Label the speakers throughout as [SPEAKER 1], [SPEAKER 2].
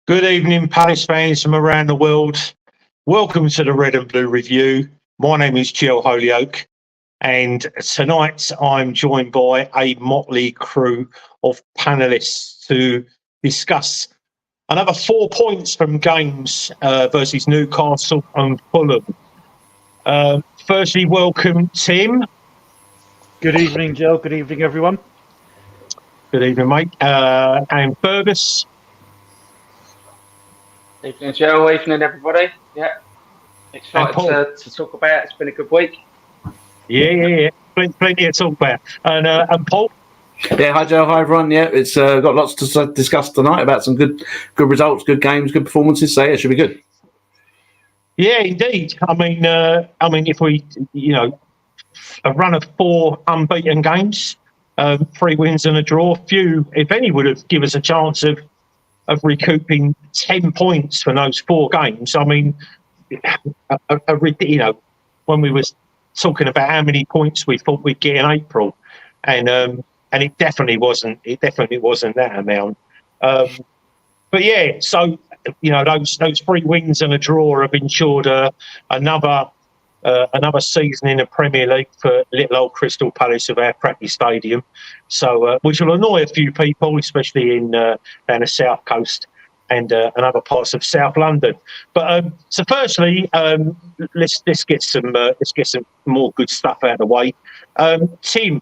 [SPEAKER 1] Good evening, Palace fans from around the world. Welcome to the Red and Blue Review. My name is Jill Holyoake, and tonight I'm joined by a motley crew of panellists to discuss another 4 points from games versus Newcastle and Fulham. Firstly, welcome, Tim.
[SPEAKER 2] Good evening, Jill. Good evening, everyone.
[SPEAKER 1] Good evening, mate. And Fergus.
[SPEAKER 3] Evening, Joe. Evening, everybody. Yeah, excited to talk about. It's been a good week.
[SPEAKER 1] Yeah. Plenty to talk about. And Paul.
[SPEAKER 4] Yeah, hi Joe, hi everyone. Yeah, it's got lots to discuss tonight about some good results, good games, good performances. So yeah, it should be good.
[SPEAKER 1] Yeah, indeed. I mean, if we, a run of 4 unbeaten games, 3 wins and a draw, few, if any, would have given us a chance of recouping 10 points from those 4 games. I mean, when we was talking about how many points we thought we'd get in April, and it definitely wasn't. It definitely wasn't that amount. But yeah, so those 3 wins and a draw have ensured another season in the Premier League for little old Crystal Palace of our crappy stadium. So which will annoy a few people, especially in down the south coast and other parts of South London. But so firstly, let's get some more good stuff out of the way. Tim,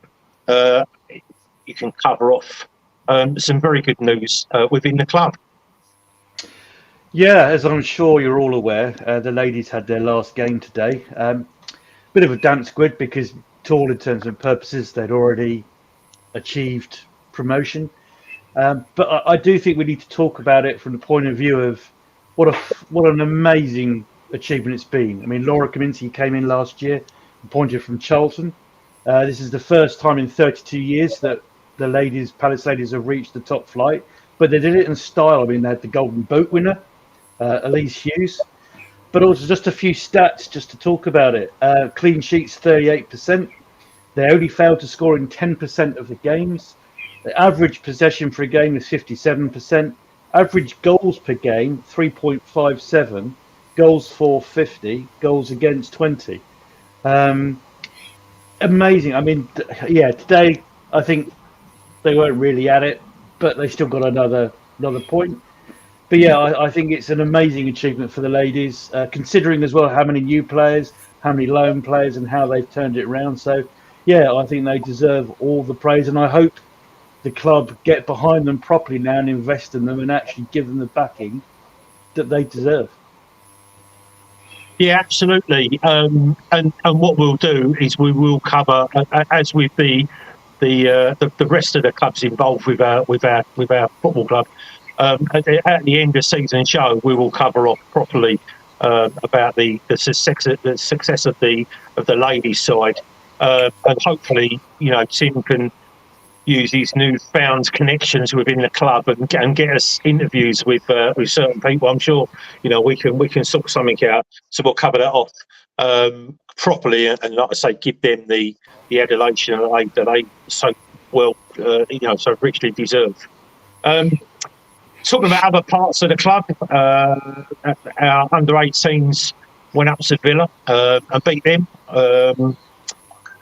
[SPEAKER 1] you can cover off some very good news within the club.
[SPEAKER 2] Yeah, as I'm sure you're all aware, the ladies had their last game today. Bit of a damp squid because, to all intents and purposes, they'd already achieved promotion. But I do think we need to talk about it from the point of view of what an amazing achievement it's been. I mean, Laura Kaminski came in last year, appointed from Charlton. This is the first time in 32 years that the Palace ladies have reached the top flight, but they did it in style. I mean, they had the Golden Boot winner, Elise Hughes, but also just a few stats just to talk about it. Clean sheets, 38%. They only failed to score in 10% of the games. The average possession for a game is 57%. Average goals per game, 3.57. Goals for 50. Goals against 20. Amazing. I mean, yeah, today I think they weren't really at it, but they still got another point. But yeah, I think it's an amazing achievement for the ladies, considering as well how many new players, how many loan players, and how they've turned it around. So yeah, I think they deserve all the praise, and I hope the club get behind them properly now and invest in them and actually give them the backing that they deserve.
[SPEAKER 1] Yeah, absolutely. And what we'll do is we will cover, as with the rest of the clubs involved with our football club. At the end of season show, we will cover off properly about the success of the ladies' side, and hopefully, Tim can use his newfound connections within the club and get us interviews with certain people. I'm sure we can sort something out. So we'll cover that off properly, and like I say, give them the adulation that they so well so richly deserve. Talking about other parts of the club, our under-18s went up to Villa and beat them.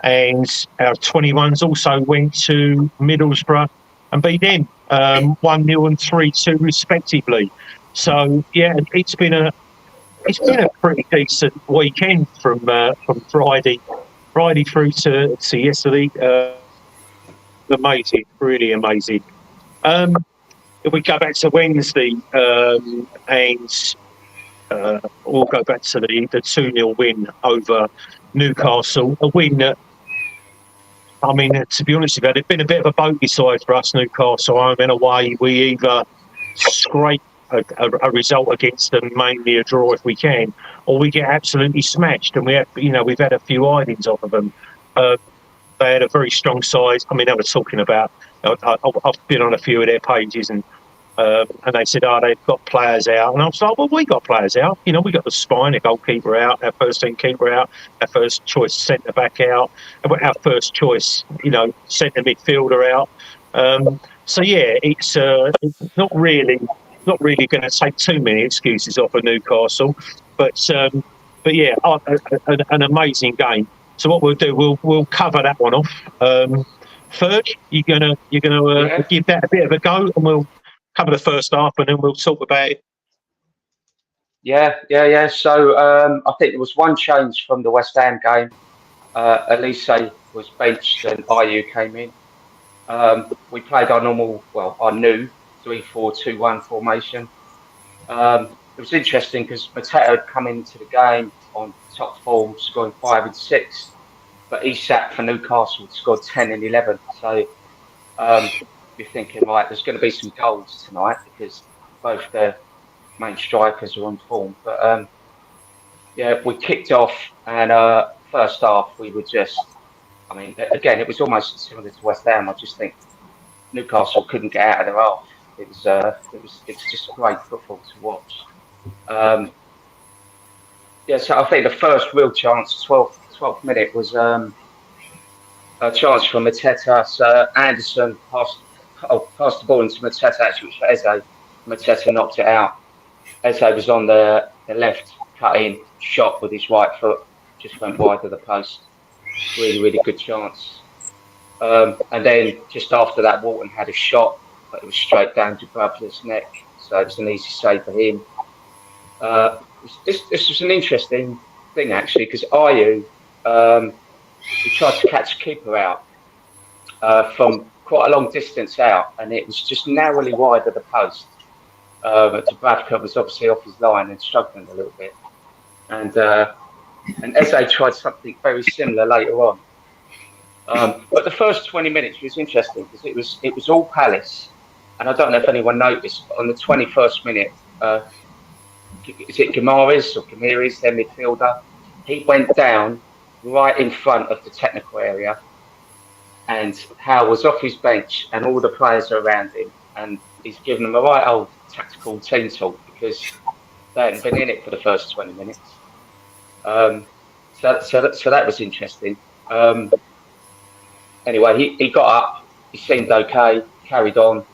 [SPEAKER 1] And our 21s also went to Middlesbrough and beat them 1-0 and 3-2 respectively. So yeah, it's been a pretty decent weekend from Friday through to yesterday. Amazing, really amazing. If we go back to Wednesday and we'll go back to the 2-0 win over Newcastle, a win that, I mean, to be honest with you, it's been a bit of a bogey side for us, Newcastle. I mean, in a way, we either scrape a result against them, mainly a draw if we can, or we get absolutely smashed. And we've had a few hidings off of them. They had a very strong side. I mean, they were talking about. I've been on a few of their pages, and they said, they've got players out. And I was like, well, we got players out. We got the spine, the goalkeeper out, our first team keeper out, our first choice centre back out, our first choice, centre midfielder out. So yeah, it's not really not really going to take too many excuses off of Newcastle, but yeah, an amazing game. So what we'll do, we'll cover that one off. Third, you're gonna give that a bit of a go, and we'll cover the first half, and then we'll talk about it.
[SPEAKER 3] Yeah. So I think there was one change from the West Ham game. Elise was benched and Ayew came in. We played our new 3-4-2-1 formation. It was interesting because Mateta had come into the game on top form, scoring 5 and 6, but Isak for Newcastle scored 10 and 11. So you're thinking, right, there's going to be some goals tonight because both the main strikers are on form. But yeah, we kicked off, and first half we were just, I mean, again, it was almost similar to West Ham. I just think Newcastle couldn't get out of their half. It's just great football to watch. Yeah, so I think the first real chance, 12th minute, was a chance from Mateta. So Anderson passed the ball into Mateta, actually, which was Eze. Mateta knocked it out. Eze was on the left, cut in, shot with his right foot, just went wide of the post. Really, really good chance. And then just after that, Walton had a shot, but it was straight down to Bradford's neck. So it was an easy save for him. This was an interesting thing, actually, because Ayew, he tried to catch a keeper out from quite a long distance out, and it was just narrowly wide of the post. Bradford was obviously off his line and struggling a little bit. And Eze tried something very similar later on. But the first 20 minutes was interesting because it was all Palace, and I don't know if anyone noticed, but on the 21st minute, is it Gamaris or Gamiris, their midfielder? He went down right in front of the technical area, and Howe was off his bench, and all the players are around him, and he's given them a right old tactical team talk because they hadn't been in it for the first 20 minutes. So that was interesting. Anyway, he got up, he seemed okay, carried on,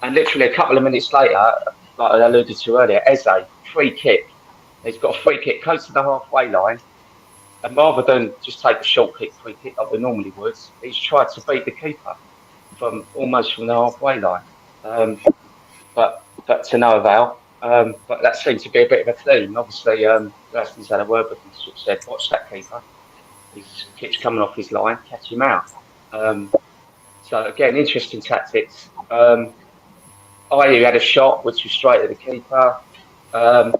[SPEAKER 3] and literally a couple of minutes later, like I alluded to earlier, Eze, free kick. He's got a free kick close to the halfway line, and rather than just take a short kick, free kick like we normally would, he's tried to beat the keeper almost from the halfway line. But to no avail. But that seems to be a bit of a theme. Obviously, Glasner's had a word with him, sort of said, "Watch that keeper. His kick's coming off his line, catch him out." So again, interesting tactics. Ayew had a shot which was straight at the keeper. I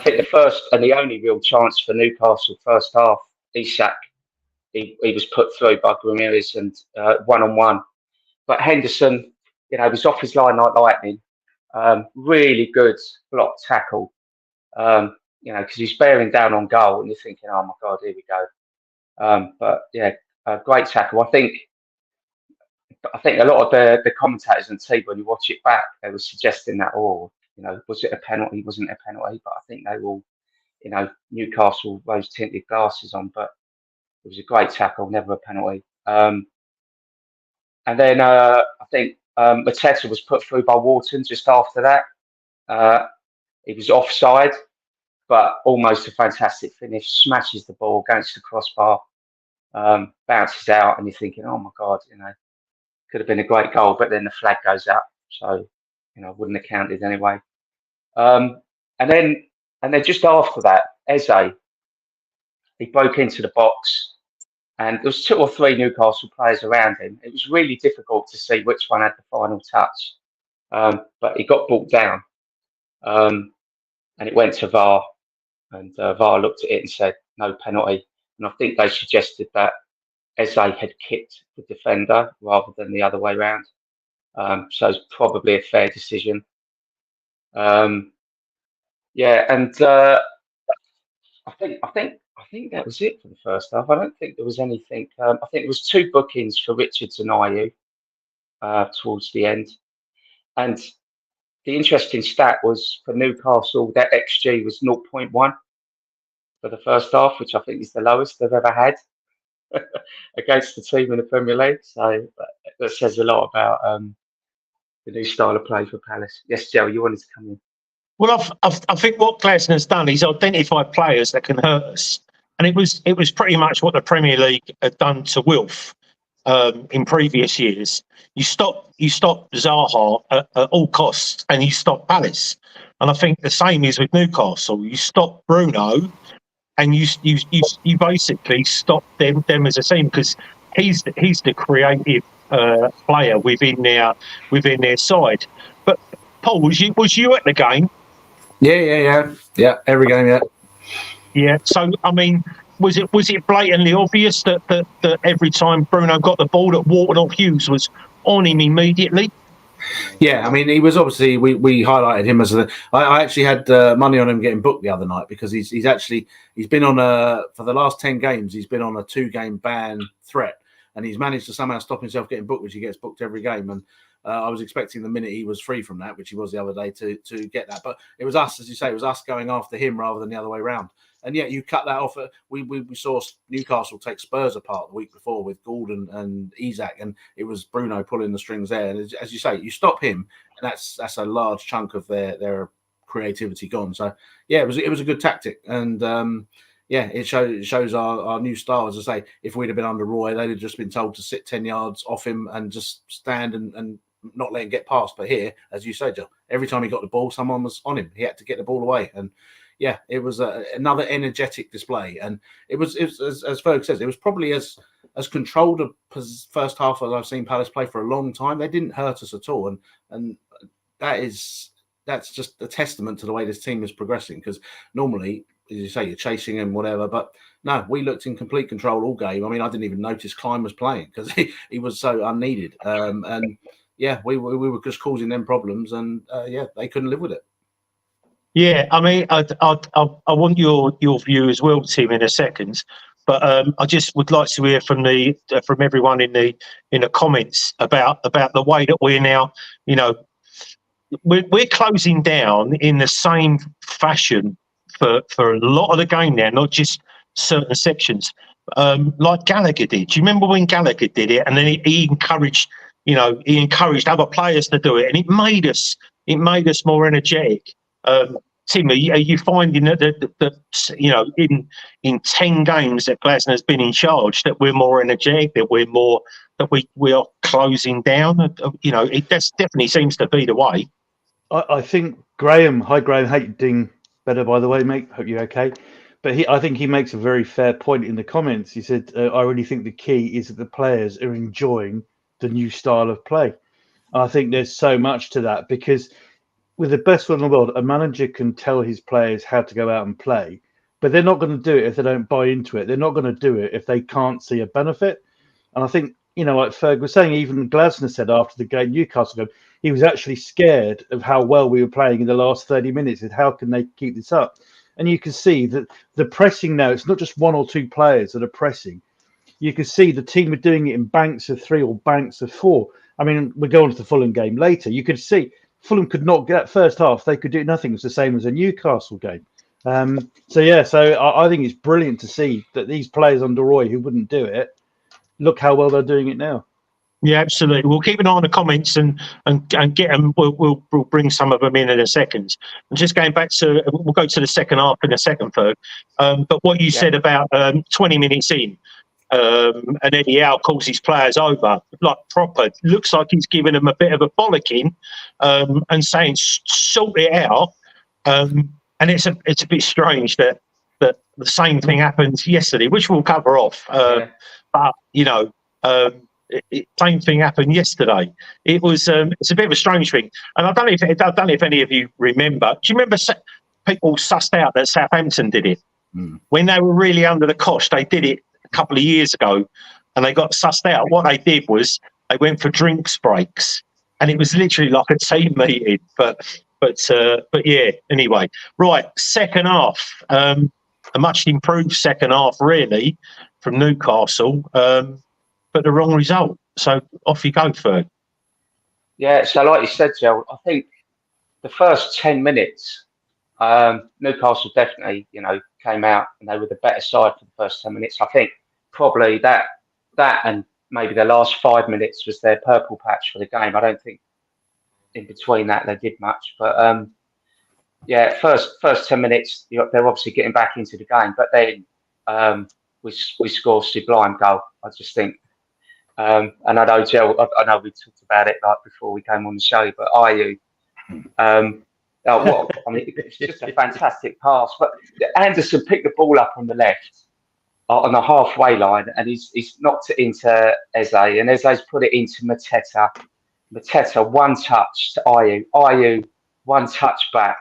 [SPEAKER 3] think the first and the only real chance for Newcastle first half, Isak, he was put through by Ramirez and 1-on-1. But Henderson, was off his line like lightning. Really good block tackle. Because he's bearing down on goal, and you're thinking, "Oh my God, here we go." But yeah, great tackle. I think a lot of the commentators and team, when you watch it back, they were suggesting that, was it a penalty? Wasn't it a penalty? But I think they all, Newcastle rose tinted glasses on. But it was a great tackle, never a penalty. And then I think Mateta was put through by Walton just after that. He was offside, but almost a fantastic finish. Smashes the ball against the crossbar, bounces out, and you're thinking, "Oh my God, could have been a great goal." But then the flag goes up, so wouldn't have counted anyway. And then just after that, Eze, he broke into the box, and there was 2 or 3 Newcastle players around him. It was really difficult to see which one had the final touch, but he got brought down, and it went to VAR, and VAR looked at it and said no penalty. And I think they suggested that Eze had kicked the defender rather than the other way around. So it's probably a fair decision. Yeah, and I think that was it for the first half. I don't think there was anything. I think there was 2 bookings for Richards and Ayew towards the end. And the interesting stat was for Newcastle, their XG was 0.1 for the first half, which I think is the lowest they've ever had against the team in the Premier League. So that says a lot about the new style of play for Palace. Yes, Joe, you wanted to come in.
[SPEAKER 1] Well, I think what Glasner's done is identified players that can hurt us, and it was pretty much what the Premier League had done to Wilf in previous years. You stop Zaha at all costs, and you stop Palace. And I think the same is with Newcastle. You stop Bruno, and you basically stop them as a team, because he's the creative player within their side. But Paul, was you at the game?
[SPEAKER 4] Yeah. Every game, yeah.
[SPEAKER 1] Yeah. So I mean, was it blatantly obvious that every time Bruno got the ball, that Wharton or Hughes was on him immediately?
[SPEAKER 4] Yeah, I mean, he was obviously we highlighted him as I actually had money on him getting booked the other night, because he's been on for the last 10 games he's been on a 2-game ban threat, and he's managed to somehow stop himself getting booked, which he gets booked every game. And I was expecting the minute he was free from that, which he was the other day, to get that. But it was us, as you say, it was us going after him rather than the other way around. And yet you cut that off. We saw Newcastle take Spurs apart the week before with Gordon and Isak, and it was Bruno pulling the strings there. And as you say, you stop him, and that's a large chunk of their creativity gone. So yeah, it was a good tactic, and it shows our new style. As I say, if we'd have been under Roy, they'd have just been told to sit 10 yards off him and just stand and not let him get past. But here, as you say, Joe, every time he got the ball, someone was on him. He had to get the ball away, and yeah, it was another energetic display. And it was as Ferg says, it was probably as controlled a first half as I've seen Palace play for a long time. They didn't hurt us at all, and that's just a testament to the way this team is progressing. Because normally, as you say, you're chasing and whatever, but no, we looked in complete control all game. I mean, I didn't even notice Klein was playing because he was so unneeded. And yeah, we were just causing them problems, and they couldn't live with it.
[SPEAKER 1] Yeah, I mean, I want your view as well, Tim, in a second. But I just would like to hear from everyone in the comments about the way that we're now, we're closing down in the same fashion for a lot of the game now, not just certain sections, like Gallagher did. Do you remember when Gallagher did it, and then he encouraged other players to do it, and it made us more energetic. Tim, are you finding that in 10 games that Glasner has been in charge, that we're more energetic, that we are closing down? It definitely seems to be the way.
[SPEAKER 2] I think Graham, hi Graham, hope you're doing better, by the way, mate. Hope you're okay. But I think he makes a very fair point in the comments. He said, I really think the key is that the players are enjoying the new style of play. I think there's so much to that, because with the best one in the world, a manager can tell his players how to go out and play, but they're not going to do it if they don't buy into it. They're not going to do it if they can't see a benefit. And I think, like Ferg was saying, even Glasner said after the game, Newcastle game, he was actually scared of how well we were playing in the last 30 minutes. And how can they keep this up? And you can see that the pressing now, it's not just one or two players that are pressing. You can see the team are doing it in banks of 3 or banks of 4. I mean, we'll go on to the Fulham game later. You could see Fulham could not get that first half. They could do nothing. It was the same as a Newcastle game. So I think it's brilliant to see that these players under Roy who wouldn't do it, look how well they're doing it now.
[SPEAKER 1] Yeah, absolutely. We'll keep an eye on the comments and get them. We'll bring some of them in a second. And just going back to, we'll go to the second half in a second, Ferg. But what you said about 20 minutes in, and Eddie Howe calls his players over, like proper. Looks like he's giving them a bit of a bollocking, and saying sort it out. And it's a bit strange that the same thing happened yesterday, which we'll cover off. But same thing happened yesterday. It was it's a bit of a strange thing, and I don't know if any of you remember. Do you remember people sussed out that Southampton did it when they were really under the cosh? They did it a couple of years ago, and they got sussed out. What they did was they went for drinks breaks, and it was literally like a team meeting. But yeah. Anyway, right. Second half, a much improved second half, really, from Newcastle, but the wrong result. So off you go, Ferg.
[SPEAKER 3] Yeah. So like you said, Joe, I think the first 10 minutes, Newcastle definitely, came out and they were the better side for the first 10 minutes. I think probably that and maybe the last 5 minutes was their purple patch for the game. I don't think in between that they did much. But yeah, first 10 minutes they're obviously getting back into the game, but then we score a sublime goal. I just think, and I know Joe, I know we talked about it like before we came on the show, but Ayew, it's just a fantastic pass. But Anderson picked the ball up on the left on the halfway line, and he's knocked it into Eze, and Eze's put it into Mateta. Mateta, one touch to Ayew. Ayew, one touch back.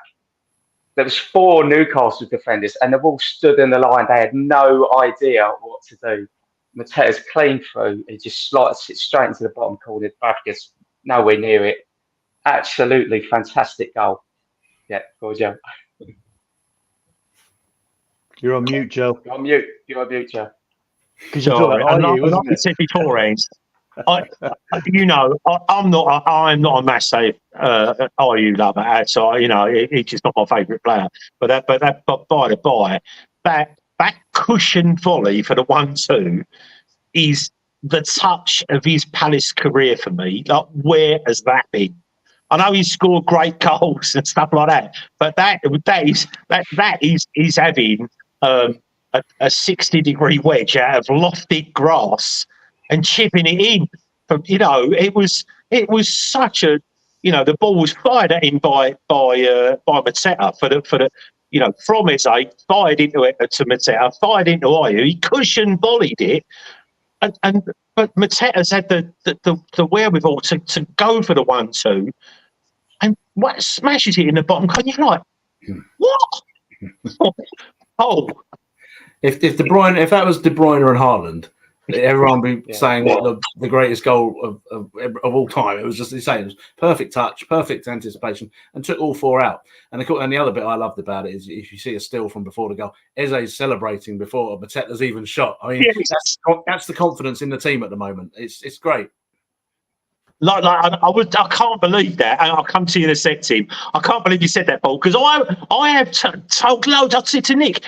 [SPEAKER 3] There was 4 Newcastle defenders, and they've all stood in the line. They had no idea what to do. Mateta's clean through. He just slides it straight into the bottom corner. Fabregas nowhere near it. Absolutely fantastic goal. Yeah, go on, Joe.
[SPEAKER 2] You're on mute, Joe.
[SPEAKER 3] You're on mute. You're on mute, Joe.
[SPEAKER 2] Because you thought,
[SPEAKER 1] I'm
[SPEAKER 2] Ayew, wasn't
[SPEAKER 1] not
[SPEAKER 2] it?
[SPEAKER 1] said beforehand. I'm not a massive Ayew lover. So he's just not my favourite player. But by the by, that cushion volley for the 1-2 is the touch of his Palace career for me. Like, where has that been? I know he's scored great goals and stuff like that, but that is having a 60-degree wedge out of lofted grass and chipping it in. From it was such a the ball was fired at him by Mateta for the from Eze, fired into it to Mateta, fired into Ayew. He cushion volleyed it, but Mateta's had the wherewithal to go for the 1-2, and what smashes it in the bottom. Can you like what? Oh,
[SPEAKER 4] if that was De Bruyne and Haaland, everyone would be saying what the greatest goal of all time. It was just insane. It was perfect touch, perfect anticipation, and took all 4 out. And the other bit I loved about it is if you see a still from before the goal, Eze's celebrating before Mateta's even shot. I mean, that's the confidence in the team at the moment. It's great.
[SPEAKER 1] I can't believe that, and I'll come to you in a sec, Tim. I can't believe you said that, Paul, because I have told loads. I said to Nick,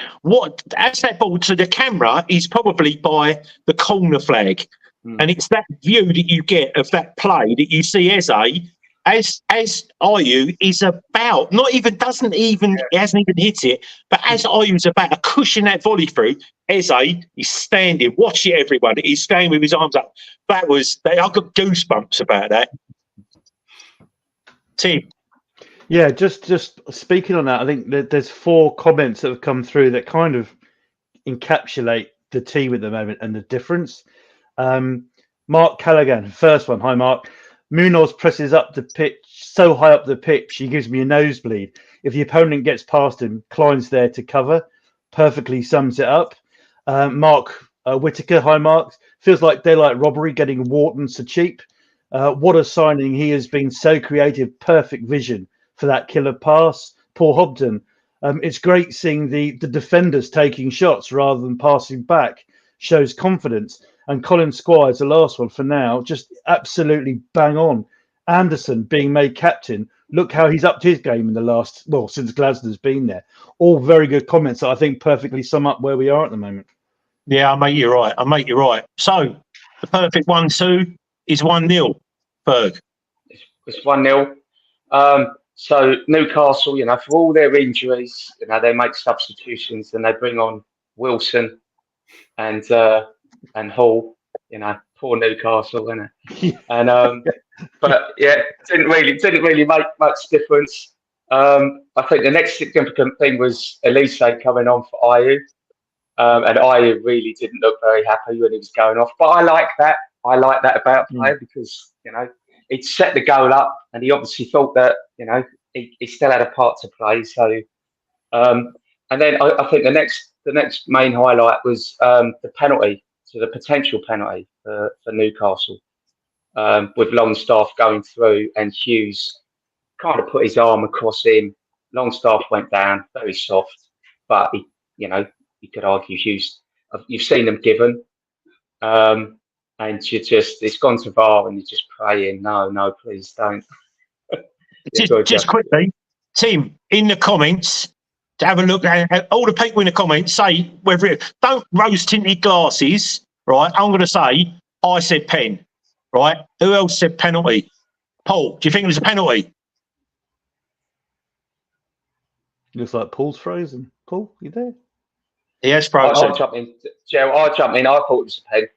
[SPEAKER 1] as that ball to the camera is probably by the corner flag, and it's that view that you get of that play that you see Eze as Ayew is about he hasn't even hit it, but as Ayew's about to cushion that volley through, Eze is standing. Watch it, everyone. He's standing with his arms up. I got goosebumps about that. Tim.
[SPEAKER 2] Yeah, just speaking on that, I think there's 4 comments that have come through that kind of encapsulate the team at the moment and the difference. Mark Callaghan, first one. Hi, Mark. Munoz presses up the pitch, so high up the pitch, he gives me a nosebleed. If the opponent gets past him, Klein's there to cover. Perfectly sums it up. Mark Whitaker, hi, Mark. Feels like daylight robbery getting Wharton so cheap. What a signing. He has been so creative, perfect vision for that killer pass. Paul Hobden. It's great seeing the defenders taking shots rather than passing back. Shows confidence. And Colin Squires, the last one for now, just absolutely bang on. Anderson being made captain. Look how he's upped his game in the last, since Glasner's been there. All very good comments that I think perfectly sum up where we are at the moment.
[SPEAKER 1] Yeah, I make you right. So the perfect 1-2 is 1-0. Berg.
[SPEAKER 3] It's 1-0. So Newcastle, for all their injuries, they make substitutions and they bring on Wilson and Hall. Poor Newcastle, isn't it? And but yeah, didn't really make much difference. I think the next significant thing was Elise coming on for Ayew. And Ayew really didn't look very happy when he was going off. But I like that. I like that about player because, he'd set the goal up and he obviously thought that, he still had a part to play. So, and then I think the next main highlight was the penalty, so the potential penalty for Newcastle, with Longstaff going through and Hughes kind of put his arm across him. Longstaff went down, very soft, but you could argue Hughes. You've seen them given, and it's gone to VAR, and you're just praying, no, please don't.
[SPEAKER 1] Just quickly, Tim, in the comments, to have a look at all the people in the comments say whether don't rose tinted glasses, right? I'm going to say I said pen, right? Who else said penalty? Paul, do you think it was a penalty?
[SPEAKER 2] Looks like Paul's frozen. Paul, you there?
[SPEAKER 1] He has
[SPEAKER 3] I'll
[SPEAKER 1] frozen.
[SPEAKER 3] jump in. Joe, I'll jump in. I thought it was a pen.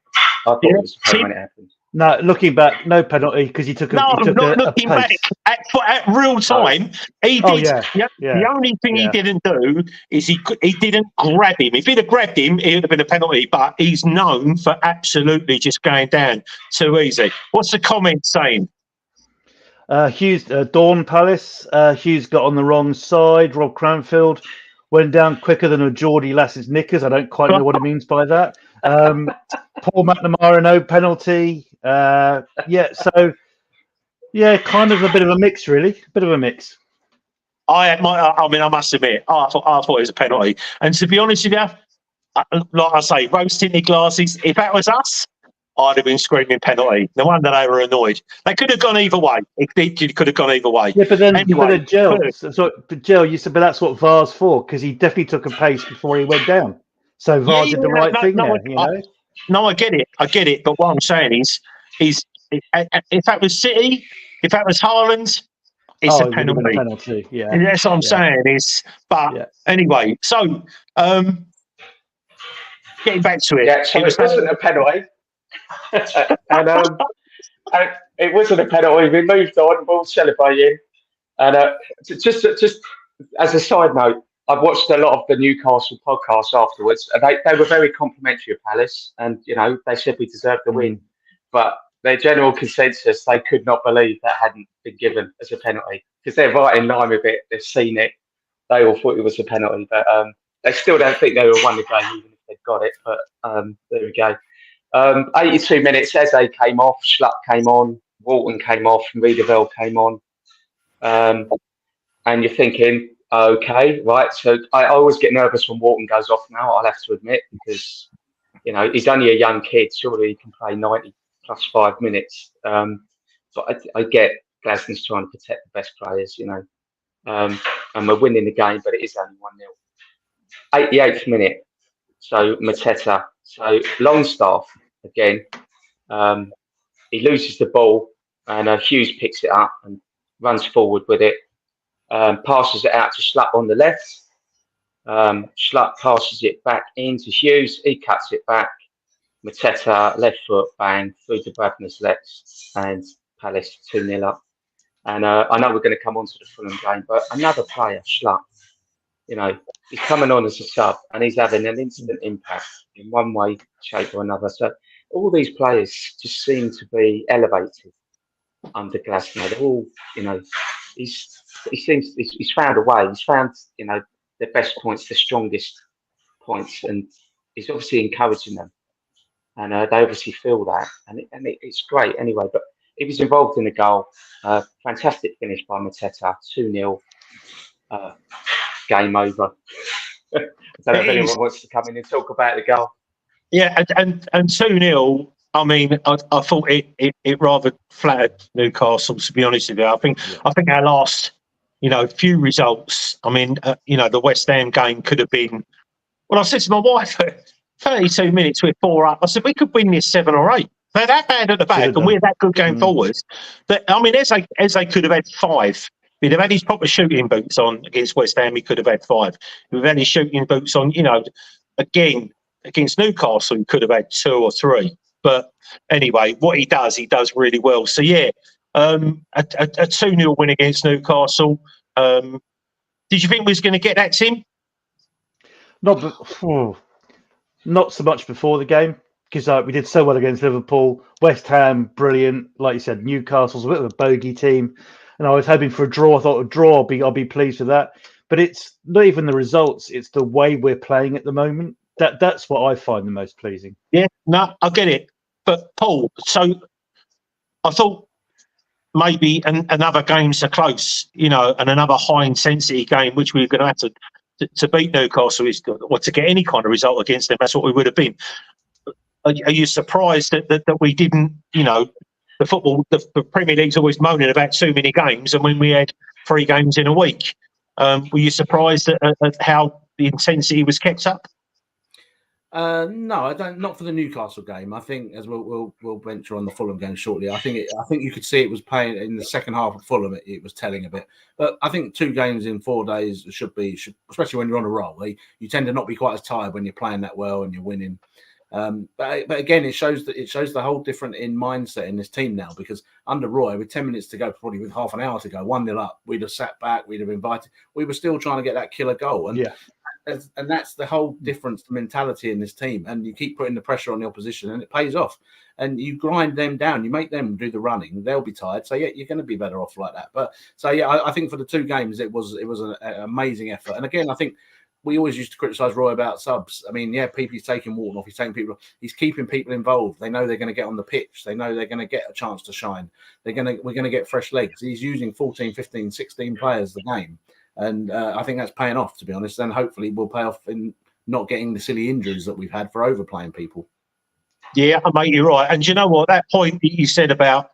[SPEAKER 3] I thought it was a pen when it happened.
[SPEAKER 2] No, looking back, no penalty because he took a
[SPEAKER 1] No,
[SPEAKER 2] he took
[SPEAKER 1] not
[SPEAKER 2] a
[SPEAKER 1] looking
[SPEAKER 2] pace.
[SPEAKER 1] back. At real time, he did. The only thing he didn't do is he didn't grab him. If he'd have grabbed him, it would have been a penalty. But he's known for absolutely just going down too easy. What's the comment saying?
[SPEAKER 2] Hughes, Dawn Palace. Hughes got on the wrong side. Rob Cranfield went down quicker than a Geordie lass's knickers. I don't quite know what it means by that. Paul McNamara, no penalty. So kind of a bit of a mix, really. Bit of a mix.
[SPEAKER 1] I must admit, I thought it was a penalty. And to be honest with you, like I say, rose tinted glasses. If that was us, I'd have been screaming penalty. No wonder they were annoyed. They could have gone either way. It could have gone either way.
[SPEAKER 2] Yeah, but then,
[SPEAKER 1] anyway,
[SPEAKER 2] Joe, you said, but that's what VAR's for, because he definitely took a pace before he went down. So VAR did the right thing there, you know?
[SPEAKER 1] No, I get it. But what I'm saying is if that was City, if that was Haaland, it's a penalty.
[SPEAKER 2] Yeah.
[SPEAKER 1] And that's what I'm saying anyway, so getting back to it.
[SPEAKER 3] Yeah, so it wasn't a penalty. and it wasn't a penalty. We moved on, we're all celebrating. And just as a side note, I've watched a lot of the Newcastle podcasts afterwards, and they were very complimentary of Palace, and they said we deserved the win, but their general consensus, they could not believe that hadn't been given as a penalty, because they're right in line with it. They've seen it. They all thought it was a penalty, but they still don't think they would have won the game even if they'd got it. But there we go. 82 minutes, Eze came off, Schlupp came on, Walton came off, and Riedewald came on. And you're thinking, okay, right. So I always get nervous when Walton goes off now, I'll have to admit, because, he's only a young kid. Surely he can play 90 plus 5 minutes. So I get Glasner's trying to protect the best players, and we're winning the game, but it is only 1-0. 88th minute. So Mateta. So Longstaff again. He loses the ball, and Hughes picks it up and runs forward with it. Passes it out to Schlupp on the left. Schlupp passes it back into Hughes. He cuts it back. Mateta, left foot, bang, through to Bradner's legs, and Palace 2-0 up. And I know we're going to come on to the Fulham game, but another player, Schlupp, he's coming on as a sub, and he's having an instant impact in one way, shape, or another. So all these players just seem to be elevated under Glasner. They're all, he's found a way. He's found, the best points, the strongest points, and he's obviously encouraging them. And they obviously feel that, and it's great anyway. But he was involved in the goal. Fantastic finish by Mateta, 2-0. Game over. I don't know if anyone wants to come in and talk about the goal.
[SPEAKER 1] Yeah, and 2-0. I mean, I thought it rather flattered Newcastle. To be honest with you, I think our last, few results. I mean, the West Ham game could have been. Well, I said to my wife, 32 minutes with 4 up. I said we could win this 7 or 8. They're that bad at the back, and we're that good going forwards. But I mean, as they could have had 5. If he'd have had his proper shooting boots on against West Ham, he could have had 5. If he'd had his shooting boots on, again against Newcastle, he could have had 2 or 3. But anyway, what he does really well. So yeah, a 2-0 win against Newcastle. Did you think we was going to get that, Tim?
[SPEAKER 2] Not so much before the game, because we did so well against Liverpool. West Ham, brilliant. Like you said, Newcastle's a bit of a bogey team, and I was hoping for a draw. I thought a draw, I'll be pleased with that. But it's not even the results; it's the way we're playing at the moment. That's what I find the most pleasing.
[SPEAKER 1] Yeah, no, I get it. But Paul, so I thought maybe another game's so close, and another high intensity game, which we're going to have to beat Newcastle or to get any kind of result against them. That's what we would have been. Are you surprised that we didn't? The Premier League's always moaning about too many games, and when we had 3 games in a week, were you surprised at how the intensity was kept up?
[SPEAKER 4] No, I don't. Not for the Newcastle game. I think as we'll venture on the Fulham game shortly. I think you could see it was playing in the second half of Fulham. It was telling a bit, but I think 2 games in 4 days should, especially when you're on a roll. You tend to not be quite as tired when you're playing that well and you're winning. But again, it shows the whole different in mindset in this team now, because under Roy, with 10 minutes to go, probably with half an hour to go, 1-0 up, we'd have sat back, we'd have invited. We were still trying to get that killer goal, and that's the whole difference, the mentality in this team. And you keep putting the pressure on the opposition, and it pays off. And you grind them down, you make them do the running. They'll be tired, so yeah, you're going to be better off like that. But so yeah, I think for the 2 games, it was an amazing effort. And again, I think we always used to criticise Roy about subs. I mean, yeah, he's taking Walton off, he's taking people, he's keeping people involved. They know they're going to get on the pitch. They know they're going to get a chance to shine. We're going to get fresh legs. He's using 14, 15, 16 players the game. And I think that's paying off, to be honest. And hopefully will pay off in not getting the silly injuries that we've had for overplaying people.
[SPEAKER 1] Yeah, mate, you're right. And you know what? That point that you said about,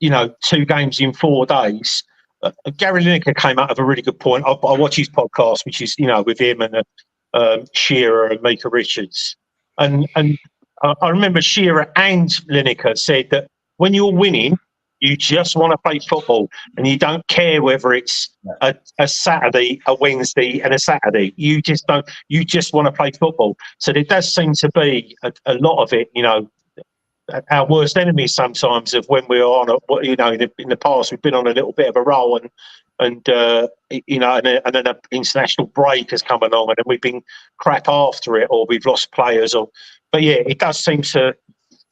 [SPEAKER 1] 2 games in 4 days, Gary Lineker came out of a really good point. I watch his podcast, which is, with him and Shearer and Mika Richards. And I remember Shearer and Lineker said that when you're winning, you just want to play football, and you don't care whether it's a Saturday, a Wednesday, and a Saturday. You just don't. You just want to play football. So there does seem to be a lot of it. Our worst enemies sometimes of when we're on, in the past we've been on a little bit of a roll, and then an international break has come along, and then we've been crap after it, or we've lost players, but yeah, it does seem to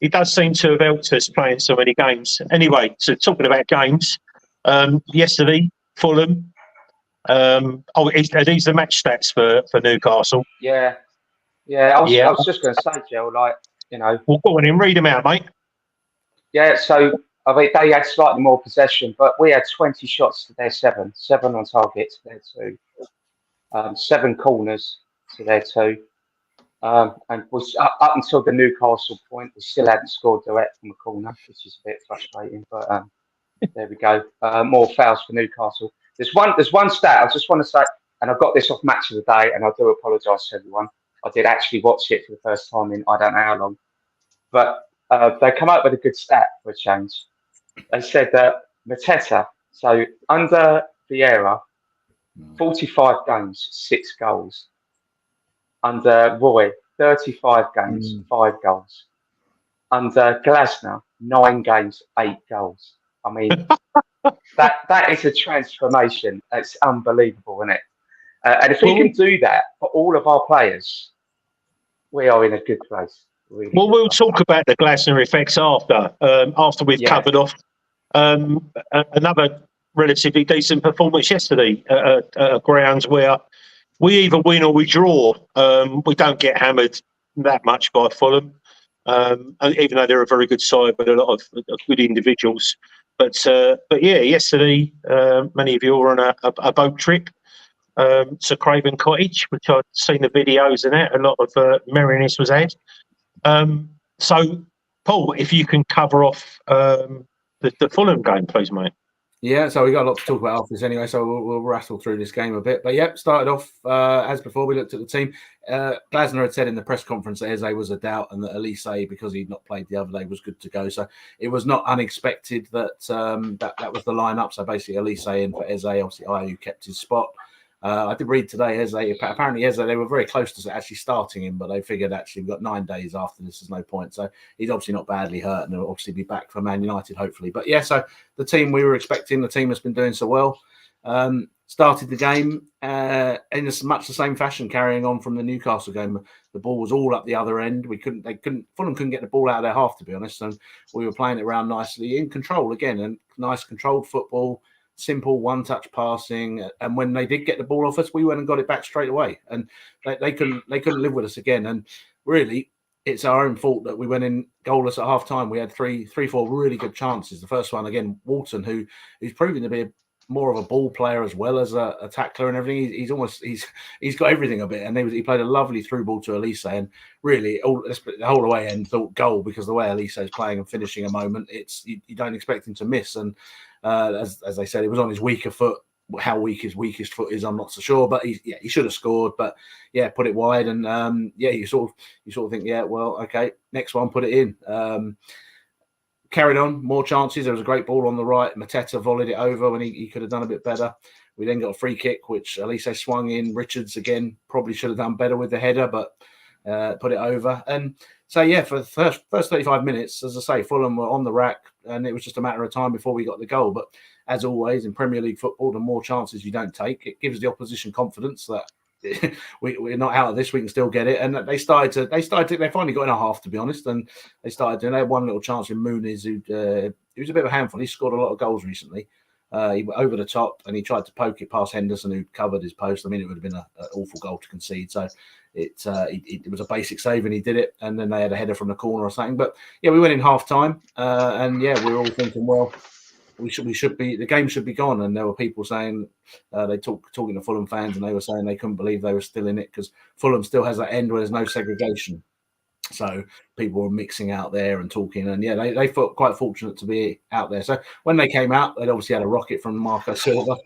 [SPEAKER 1] have helped us playing so many games. Anyway, so talking about games, yesterday, Fulham. Are these the match stats for Newcastle?
[SPEAKER 3] Yeah. I was just going to say, Jill, Well,
[SPEAKER 1] go on in, read them out, mate.
[SPEAKER 3] Yeah, so I mean, they had slightly more possession, but we had 20 shots to their 7 on target to their 2, 7 corners to their 2. And was up until the Newcastle point, we still hadn't scored direct from a corner, which is a bit frustrating. But there we go. More fouls for Newcastle. There's one stat I just want to say, and I got this off Match of the Day, and I do apologise to everyone. I did actually watch it for the first time in I don't know how long, but they come up with a good stat for a change. They said that Mateta, so under Vieira, 45 games, 6 goals. Under Roy, 35 games, 5 goals. Under Glasner, 9 games, 8 goals. I mean, that is a transformation. It's unbelievable, isn't it? And if we can do that for all of our players, we are in a good place. Really
[SPEAKER 1] we'll talk about the Glasner effects after we've covered off another relatively decent performance yesterday at grounds where we either win or we draw. We don't get hammered that much by Fulham, even though they're a very good side with a lot of good individuals. But yeah, yesterday, many of you were on a boat trip to Craven Cottage, which I'd seen the videos and that. A lot of merriness was had. So, Paul, if you can cover off the Fulham game, please, mate.
[SPEAKER 4] Yeah, so we got a lot to talk about after this anyway, so we'll rattle through this game a bit. But yeah, started off as before. We looked at the team. Glasner had said in the press conference that Eze was a doubt, and that Elise, because he'd not played the other day, was good to go. So it was not unexpected that that was the lineup. So basically, Elise in for Eze. Obviously, Ayew kept his spot. I did read today, apparently they were very close to actually starting him, but they figured actually we've got 9 days after this, there's no point. So he's obviously not badly hurt, and he'll obviously be back for Man United, hopefully. But yeah, so the team we were expecting, the team has been doing so well. Started the game in much the same fashion, carrying on from the Newcastle game. The ball was all up the other end. Fulham couldn't get the ball out of their half, to be honest, and we were playing it around nicely, in control again, and nice controlled football. Simple one-touch passing, and when they did get the ball off us, we went and got it back straight away, and they couldn't live with us again. And really, it's our own fault that we went in goalless at half time. We had three, 4 really good chances. The first one again, Walton, who's proving to be more of a ball player as well as a tackler and everything. He's got everything a bit, and he played a lovely through ball to Elise, and really the whole away end thought goal, because the way Elise is playing and finishing a moment, you don't expect him to miss. And as they said, it was on his weaker foot how weak his weakest foot is, I'm not so sure, but he should have scored, but yeah, put it wide, and you sort of think, yeah, well, okay, next one, put it in. Carried on, more chances. There was a great ball on the right. Mateta volleyed it over when he could have done a bit better. We then got a free kick, which Elise swung in. Richards again probably should have done better with the header, but put it over. And so, yeah, for the first 35 minutes, as I say, Fulham were on the rack, and it was just a matter of time before we got the goal. But as always in Premier League football, the more chances you don't take, it gives the opposition confidence that we're not out of this. We can still get it. And they finally got in a half, to be honest. And they had one little chance with Muniz, who's a bit of a handful. He scored a lot of goals recently. He went over the top and he tried to poke it past Henderson, who covered his post. I mean, it would have been an awful goal to concede. So it was a basic save and he did it. And then they had a header from the corner or something. But yeah, we went in half time, and yeah, we were all thinking, well, the game should be gone. And there were people saying talking to Fulham fans, and they were saying they couldn't believe they were still in it because Fulham still has that end where there's no segregation. So people were mixing out there and talking, and yeah, they felt quite fortunate to be out there. So when they came out, they'd obviously had a rocket from Marco Silva.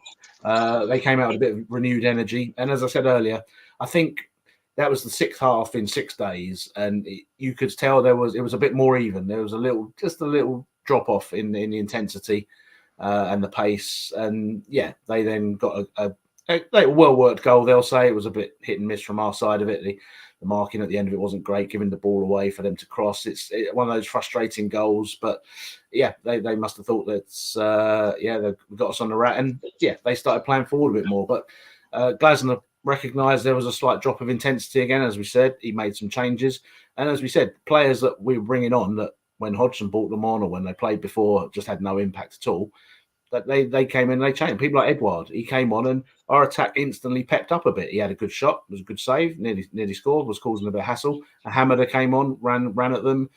[SPEAKER 4] They came out with a bit of renewed energy, and as I said earlier, I think that was the sixth half in 6 days, and you could tell it was a bit more even. There was just a little drop off in the intensity and the pace, and yeah, they then got a well worked goal. They'll say it was a bit hit and miss from our side of it. The marking at the end of it wasn't great, giving the ball away for them to cross. It's one of those frustrating goals, but yeah, they must have thought that they've got us on the rat, and yeah, they started playing forward a bit more. But Glasner recognised there was a slight drop of intensity again. As we said, he made some changes, and as we said, players that we were bringing on that when Hodgson brought them on or when they played before just had no impact at all. That they came in and they changed. People like Edouard, he came on and our attack instantly pepped up a bit. He had a good shot, it was a good save, nearly scored, was causing a bit of hassle. A Hamada came on, ran at them.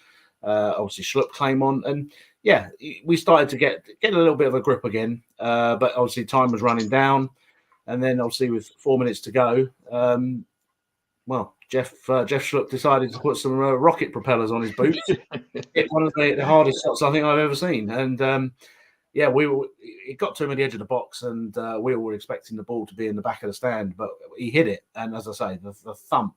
[SPEAKER 4] Obviously Schlupp came on, and yeah, we started to get a little bit of a grip again. But obviously time was running down, and then obviously with 4 minutes to go, Jeff Schlupp decided to put some rocket propellers on his boots. It's one of the hardest shots I think I've ever seen, and yeah, it got to him at the edge of the box, and we were expecting the ball to be in the back of the stand, but he hit it, and as I say, the thump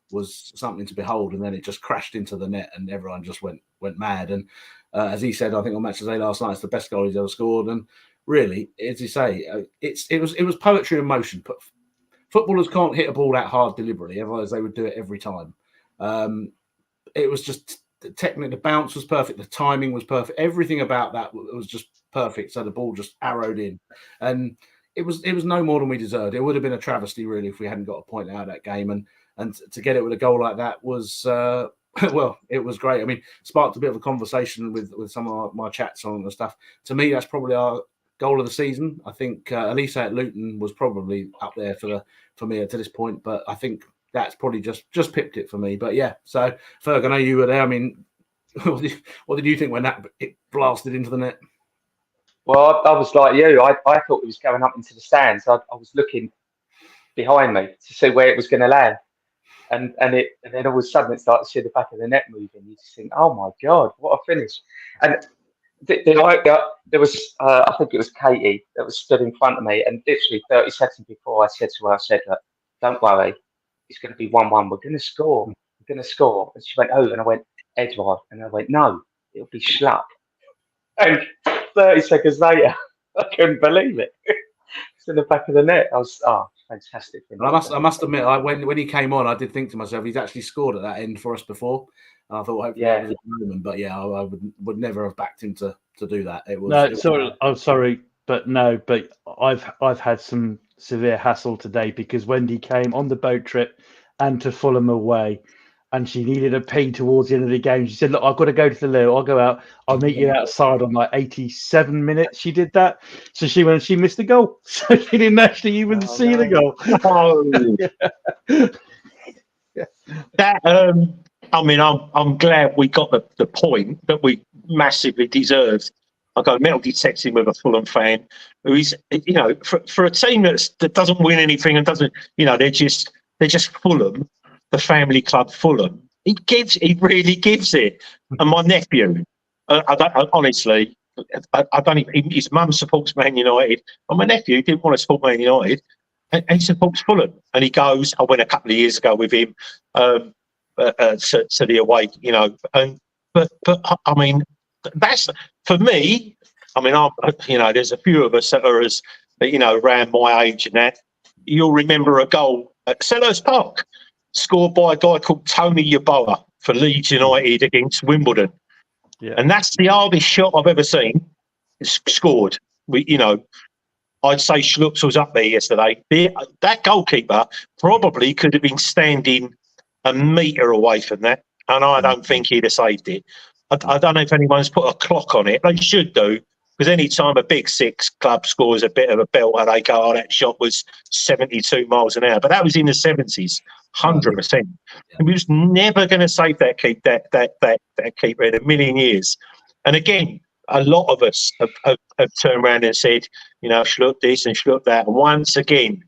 [SPEAKER 4] was something to behold, and then it just crashed into the net, and everyone just went mad. And as he said, I think on Match of the Day last night, it's the best goal he's ever scored. And really, as you say, it was poetry in motion. But footballers can't hit a ball that hard deliberately, otherwise they would do it every time. It was just the technique, the bounce was perfect, the timing was perfect, everything about that was just perfect. So the ball just arrowed in, and it was no more than we deserved. It would have been a travesty really if we hadn't got a point out of that game, and to get it with a goal like that was well, it was great. I mean, sparked a bit of a conversation with some of my chats on the stuff. To me, that's probably our goal of the season. I think Elise at Luton was probably up there for me to this point, but I think that's probably just pipped it for me. But yeah, so Ferg, I know you were there. I mean, what did you think when it blasted into the net?
[SPEAKER 3] Well, I was like you. I thought it was going up into the stands. I was looking behind me to see where it was going to land, and then all of a sudden it started to see the back of the net moving. You just think, oh my God, what a finish! And there was, I think it was Katie that was stood in front of me, and literally 30 seconds before I said to her, look, don't worry, it's going to be 1-1. We're going to score. We're going to score. And she went, oh, and I went, Edouard, and I went, no, it'll be Schlupp. And 30 seconds later, I couldn't believe it. It's in the back of the net. I was, fantastic.
[SPEAKER 4] I must admit, when he came on, I did think to myself, he's actually scored at that end for us before. And I thought, hopefully, that was a moment. But yeah, I would never have backed him to do that.
[SPEAKER 2] I'm sorry, but no. But I've had some severe hassle today because Wendy came on the boat trip and to Fulham away, and she needed a pee towards the end of the game. She said, look, I've got to go to the loo. I'll go out. I'll meet you outside on like 87 minutes. She did that. So she went and she missed the goal. So she didn't actually even see the goal.
[SPEAKER 1] That, I mean, I'm glad we got the point that we massively deserved. I got metal detecting with a Fulham fan who is, for a team that doesn't win anything and doesn't, they're just Fulham. The family club Fulham. He really gives it. And my nephew, honestly, I don't even. His mum supports Man United, and my nephew didn't want to support Man United, and he supports Fulham. And he goes. I went a couple of years ago with him to the away, but I mean, that's for me. I mean, there's a few of us that are around my age and that. You'll remember a goal at Selhurst Park, scored by a guy called Tony Yeboah for Leeds United against Wimbledon.
[SPEAKER 2] Yeah.
[SPEAKER 1] And that's the hardest shot I've ever seen. It's scored. I'd say Schlups was up there yesterday. That goalkeeper probably could have been standing a metre away from that, and I don't think he'd have saved it. I don't know if anyone's put a clock on it. They should do, because any time a Big Six club scores a bit of a belter, they go, "Oh, that shot was 72 miles an hour." But that was in the 70s, 100%. And we was never going to save that keeper in a million years. And again, a lot of us have turned around and said, Schlupp this and Schlupp that. And once again,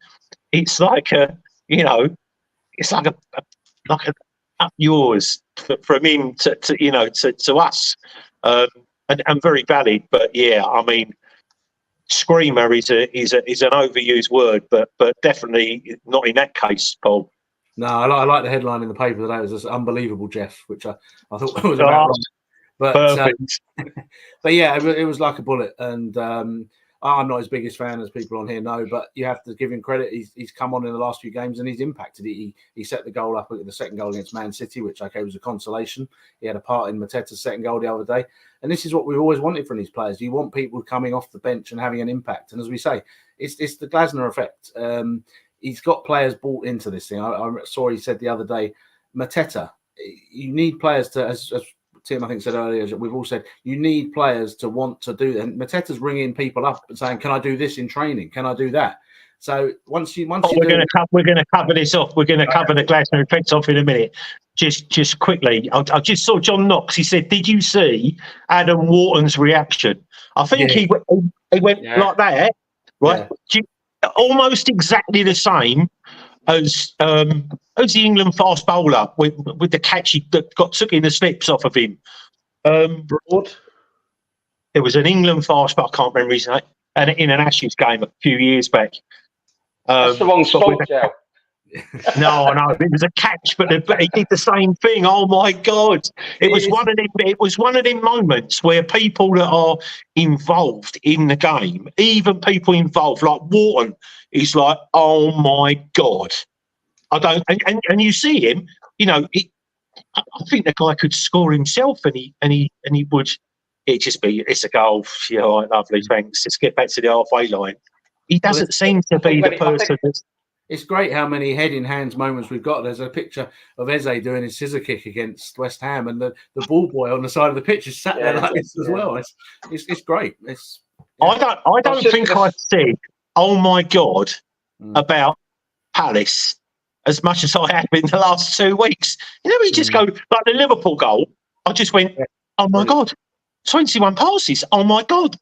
[SPEAKER 1] it's like up yours from him to us, and very valid. But yeah, I mean, screamer is an overused word, but definitely not in that case, Paul.
[SPEAKER 4] No, I like the headline in the paper today. It was this unbelievable, Jeff, which I thought was about right. But yeah, it was like a bullet. And I'm not his biggest fan, as people on here know, but you have to give him credit. He's come on in the last few games and he's impacted it. He set the goal up at the second goal against Man City, which was a consolation. He had a part in Mateta's second goal the other day. And this is what we've always wanted from these players. You want people coming off the bench and having an impact. And as we say, it's the Glasner effect. He's got players bought into this thing. I saw he said the other day, Mateta, you need players to, as Tim, I think, said earlier, we've all said, you need players to want to do that. And Mateta's ringing people up and saying, can I do this in training? Can I do that? So we're going
[SPEAKER 1] to cover this off. We're going to cover the Glasner effect off in a minute. Just quickly, I just saw John Knox. He said, did you see Adam Wharton's reaction? I think he went like that, right? Yeah. Almost exactly the same as the England fast bowler with the catch that took in the slips off of him.
[SPEAKER 2] Broad.
[SPEAKER 1] There was an England fast bowler, I can't remember his name, and in an Ashes game a few years back.
[SPEAKER 3] That's the wrong spot, Joe.
[SPEAKER 1] No, it was a catch, but he did the same thing. Oh my God! It was one of them moments where people that are involved in the game, even people involved like Wharton, is like, oh my God! I don't, and you see him. I think the guy could score himself, and he would. It's a goal. Yeah, right, lovely, thanks. Let's get back to the halfway line. He doesn't seem to be the person that's.
[SPEAKER 4] It's great how many head-in-hands moments we've got. There's a picture of Eze doing his scissor kick against West Ham, and the ball boy on the side of the pitch is sat there like this as well. It's great.
[SPEAKER 1] I don't think I've said, "Oh my God," about Palace as much as I have in the last 2 weeks. You just go like the Liverpool goal. I just went, "Oh my God, 21 passes! Oh my God!"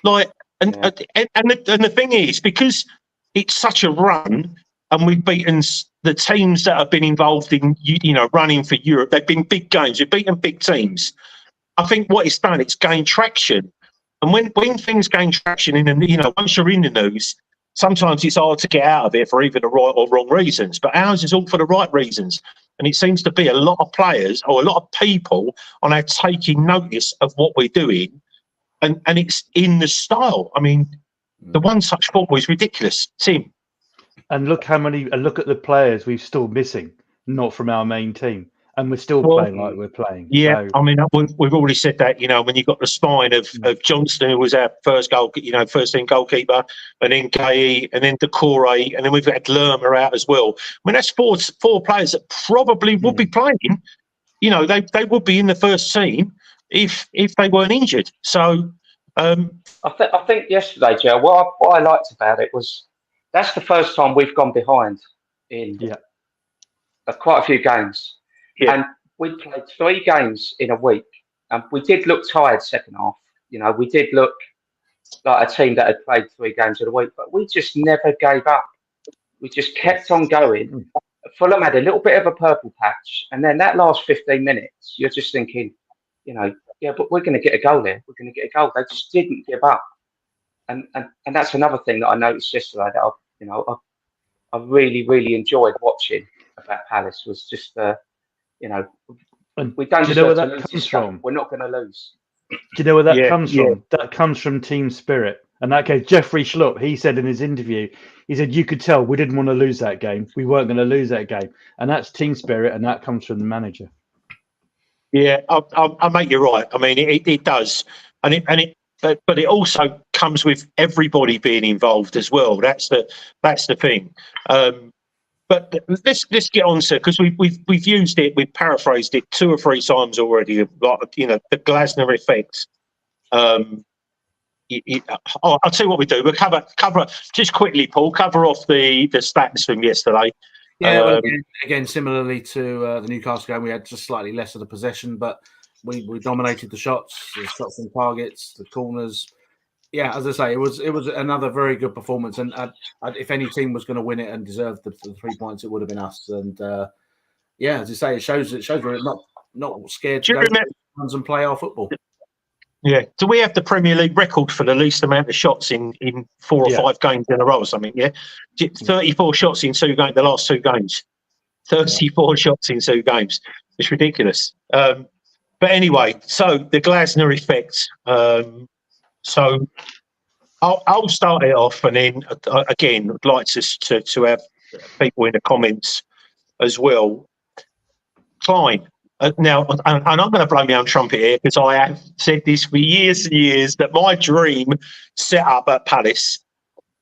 [SPEAKER 1] Like, and the thing is, because it's such a run. And we've beaten the teams that have been involved in, running for Europe. They've been big games. We've beaten big teams. I think what it's done, it's gained traction. And when things gain traction once you're in the news, sometimes it's hard to get out of it for either the right or wrong reasons. But ours is all for the right reasons. And it seems to be a lot of players or a lot of people are now taking notice of what we're doing. And it's in the style. I mean, the one-touch football is ridiculous. Tim.
[SPEAKER 2] And look at the players we've still missing, not from our main team, and we're still playing like we're playing.
[SPEAKER 1] Yeah, so. I mean, we've already said that. When you've got the spine of Johnston, who was our first team goalkeeper, and then Gay, and then Decore, and then we've had Lerma out as well. I mean, that's four players that probably would be playing. They would be in the first team if they weren't injured. So,
[SPEAKER 3] I think yesterday, Joe, what I liked about it was. That's the first time we've gone behind in quite a few games. Yeah. And we played 3 games in a week. And we did look tired second half. We did look like a team that had played 3 games in a week. But we just never gave up. We just kept on going. Fulham had a little bit of a purple patch. And then that last 15 minutes, you're just thinking, yeah, but we're going to get a goal there. We're going to get a goal. They just didn't give up. And that's another thing that I noticed yesterday that I really, really enjoyed watching about Palace was just, we don't
[SPEAKER 2] do you know where
[SPEAKER 3] deserve to
[SPEAKER 2] that
[SPEAKER 3] lose
[SPEAKER 2] comes
[SPEAKER 3] this game.
[SPEAKER 2] from?
[SPEAKER 3] We're not going to lose.
[SPEAKER 2] Do you know where that
[SPEAKER 1] Yeah,
[SPEAKER 2] comes
[SPEAKER 1] yeah.
[SPEAKER 2] from? That comes from team spirit. And that case, Jeffrey Schlupp, he said in his interview, he said, you could tell we didn't want to lose that game. We weren't going to lose that game. And that's team spirit, and that comes from the manager.
[SPEAKER 1] Yeah, I make you right. I mean, it does, but it also comes with everybody being involved as well. That's the thing. But let's get on to, because we've used it, we've paraphrased it 2 or 3 times already. Like, the Glasner effect. I'll tell you what we do. We'll cover just quickly, Paul. Cover off the stats from yesterday.
[SPEAKER 4] Yeah, well, again, similarly to the Newcastle game, we had just slightly less of the possession, but we dominated the shots on targets, the corners. Yeah, as I say, it was another very good performance, and if any team was going to win it and deserve the 3 points, it would have been us. And yeah, as I say, it shows we're not scared to go and play our football.
[SPEAKER 1] Yeah. Do we have the Premier League record for the least amount of shots in 4 or 5 games in a row or something? Yeah. 34 shots in 2 games, the last 2 games. 34 shots in 2 games. It's ridiculous. But anyway, so the Glasner effect. So I'll start it off, and then again, I'd like to have people in the comments as well. Klein. Now, and I'm going to blow my own trumpet here, because I have said this for years and years, that my dream set up at Palace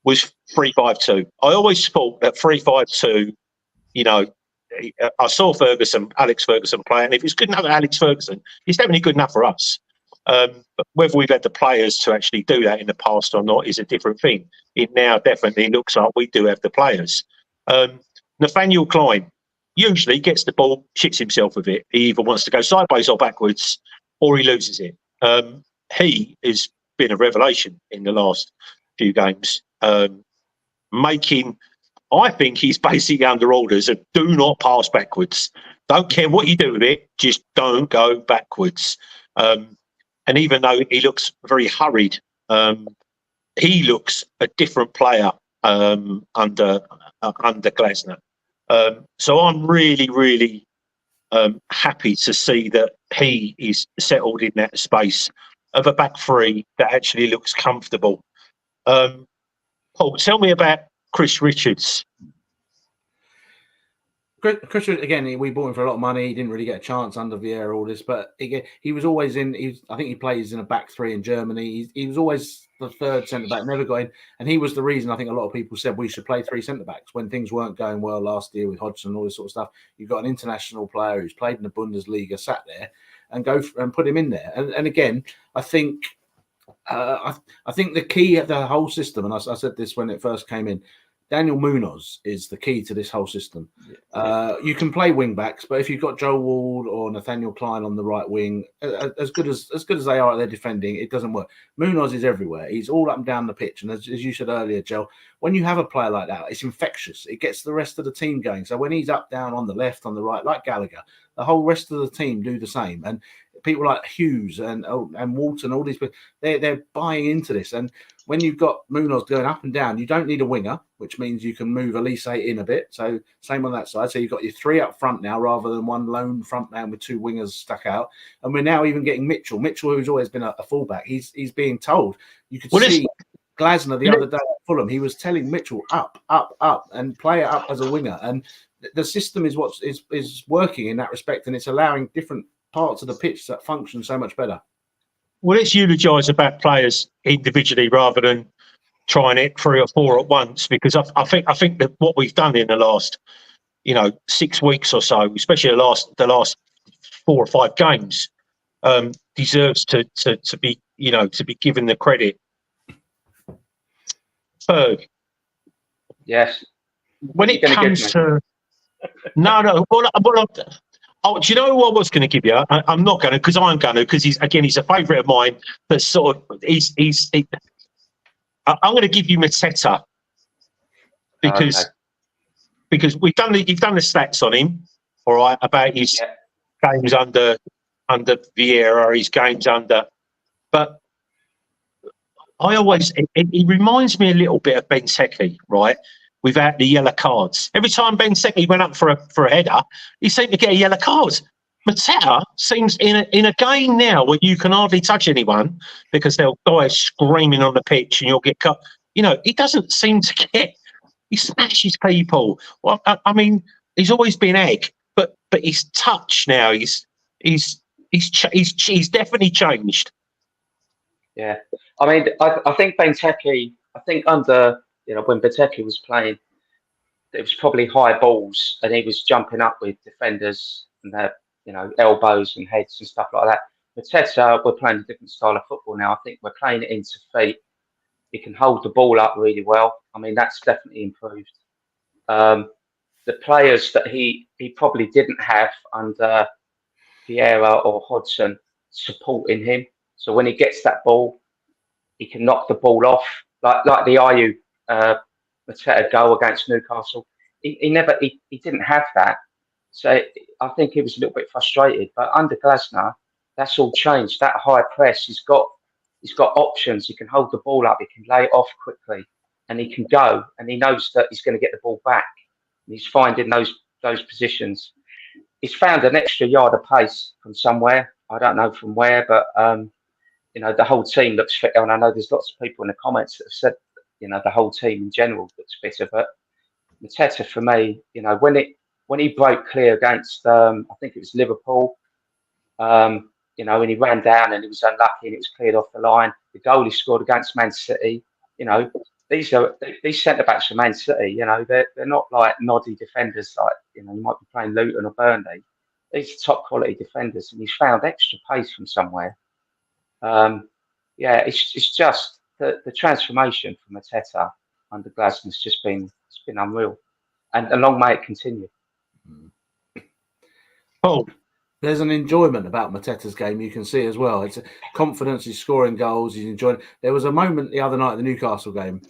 [SPEAKER 1] was 3-5-2. I always thought that 3-5-2, I saw Alex Ferguson play, and if it's good enough for Alex Ferguson, it's definitely good enough for us. But whether we've had the players to actually do that in the past or not is a different thing. It now definitely looks like we do have the players. Nathaniel Klein usually gets the ball, shits himself with it. He either wants to go sideways or backwards, or he loses it. He has been a revelation in the last few games, I think he's basically under orders of do not pass backwards. Don't care what you do with it, just don't go backwards. And even though he looks very hurried, he looks a different player under Glasner. So I'm really, really happy to see that he is settled in that space of a back 3 that actually looks comfortable. Paul, tell me about Chris Richards.
[SPEAKER 4] Chris, again, we bought him for a lot of money. He didn't really get a chance under Vieira, all this, but again, he was always in. I think he plays in a back 3 in Germany. He was always the 3rd centre back, never got in, and he was the reason I think a lot of people said we should play 3 centre backs when things weren't going well last year with Hodgson and all this sort of stuff. You've got an international player who's played in the Bundesliga, sat there, and put him in there. And again, I think the key of the whole system, and I said this when it first came in. Daniel Munoz is the key to this whole system. You can play wing backs, but if you've got Joe Ward or Nathaniel Klein on the right wing, as good as they are at their defending, it doesn't work. Munoz is everywhere. He's all up and down the pitch. And as you said earlier, Joe, when you have a player like that, it's infectious. It gets the rest of the team going. So when he's up, down, on the left, on the right, like Gallagher, the whole rest of the team do the same. And people like Hughes and Walton, all these people, they're buying into this. And when you've got Munoz going up and down, you don't need a winger, which means you can move Elise in a bit. So same on that side. So you've got your 3 up front now rather than one lone front man with 2 wingers stuck out. And we're now even getting Mitchell, who's always been a fullback. He's being told. You could see Glasner the other day at Fulham. He was telling Mitchell up, and play it up as a winger. And the system is what is working in that respect, and it's allowing different parts of the pitch that function so much better.
[SPEAKER 1] Well, let's eulogise about players individually rather than trying it 3 or 4 at once, because I think that what we've done in the last 6 weeks or so, especially the last 4 or 5 games, deserves to be given the credit. Ferg.
[SPEAKER 3] Yes.
[SPEAKER 1] When it comes to no, well, do you know who I was going to give you? I'm not going to, because I'm going to, because he's a favourite of mine. But sort of, I'm going to give you Mateta because you've done the stats on him, all right, about his games under under Vieira, his games under. But I always, he reminds me a little bit of Benteke, right? Without the yellow cards. Every time Benteke went up for a header, he seemed to get a yellow card. Mateta seems in a game now where you can hardly touch anyone because they'll die screaming on the pitch and you'll get cut. You know, he doesn't seem to get. He smashes people. Well, I mean, he's always been egg, but his touch now, he's definitely changed.
[SPEAKER 3] Yeah, I mean, I think Benteke. I think under when Benteke was playing, it was probably high balls, and he was jumping up with defenders and their elbows and heads and stuff like that. Mateta, we're playing a different style of football now. I think we're playing it into feet. He can hold the ball up really well. I mean, that's definitely improved. The players that he probably didn't have under Vieira or Hodgson supporting him. So when he gets that ball, he can knock the ball off, like the Ayew Mateta goal against Newcastle. He didn't have that. So I think he was a little bit frustrated. But under Glasner, that's all changed. That high press, he's got options. He can hold the ball up. He can lay it off quickly, and he can go. And he knows that he's going to get the ball back. And he's finding those positions. He's found an extra yard of pace from somewhere. I don't know from where, but the whole team looks fit. And I know there's lots of people in the comments that have said, the whole team in general looks fitter. But Mateta, for me, when he broke clear against, I think it was Liverpool, and he ran down and he was unlucky and it was cleared off the line. The goal he scored against Man City, these centre backs for Man City, they're not like noddy defenders like you might be playing Luton or Burnley. These are top quality defenders, and he's found extra pace from somewhere. It's just the transformation from Mateta under Glasner has just been unreal, and long may it continue.
[SPEAKER 1] Oh,
[SPEAKER 4] there's an enjoyment about Mateta's game you can see as well. It's a confidence. He's scoring goals. He's enjoying. There was a moment the other night at the Newcastle game,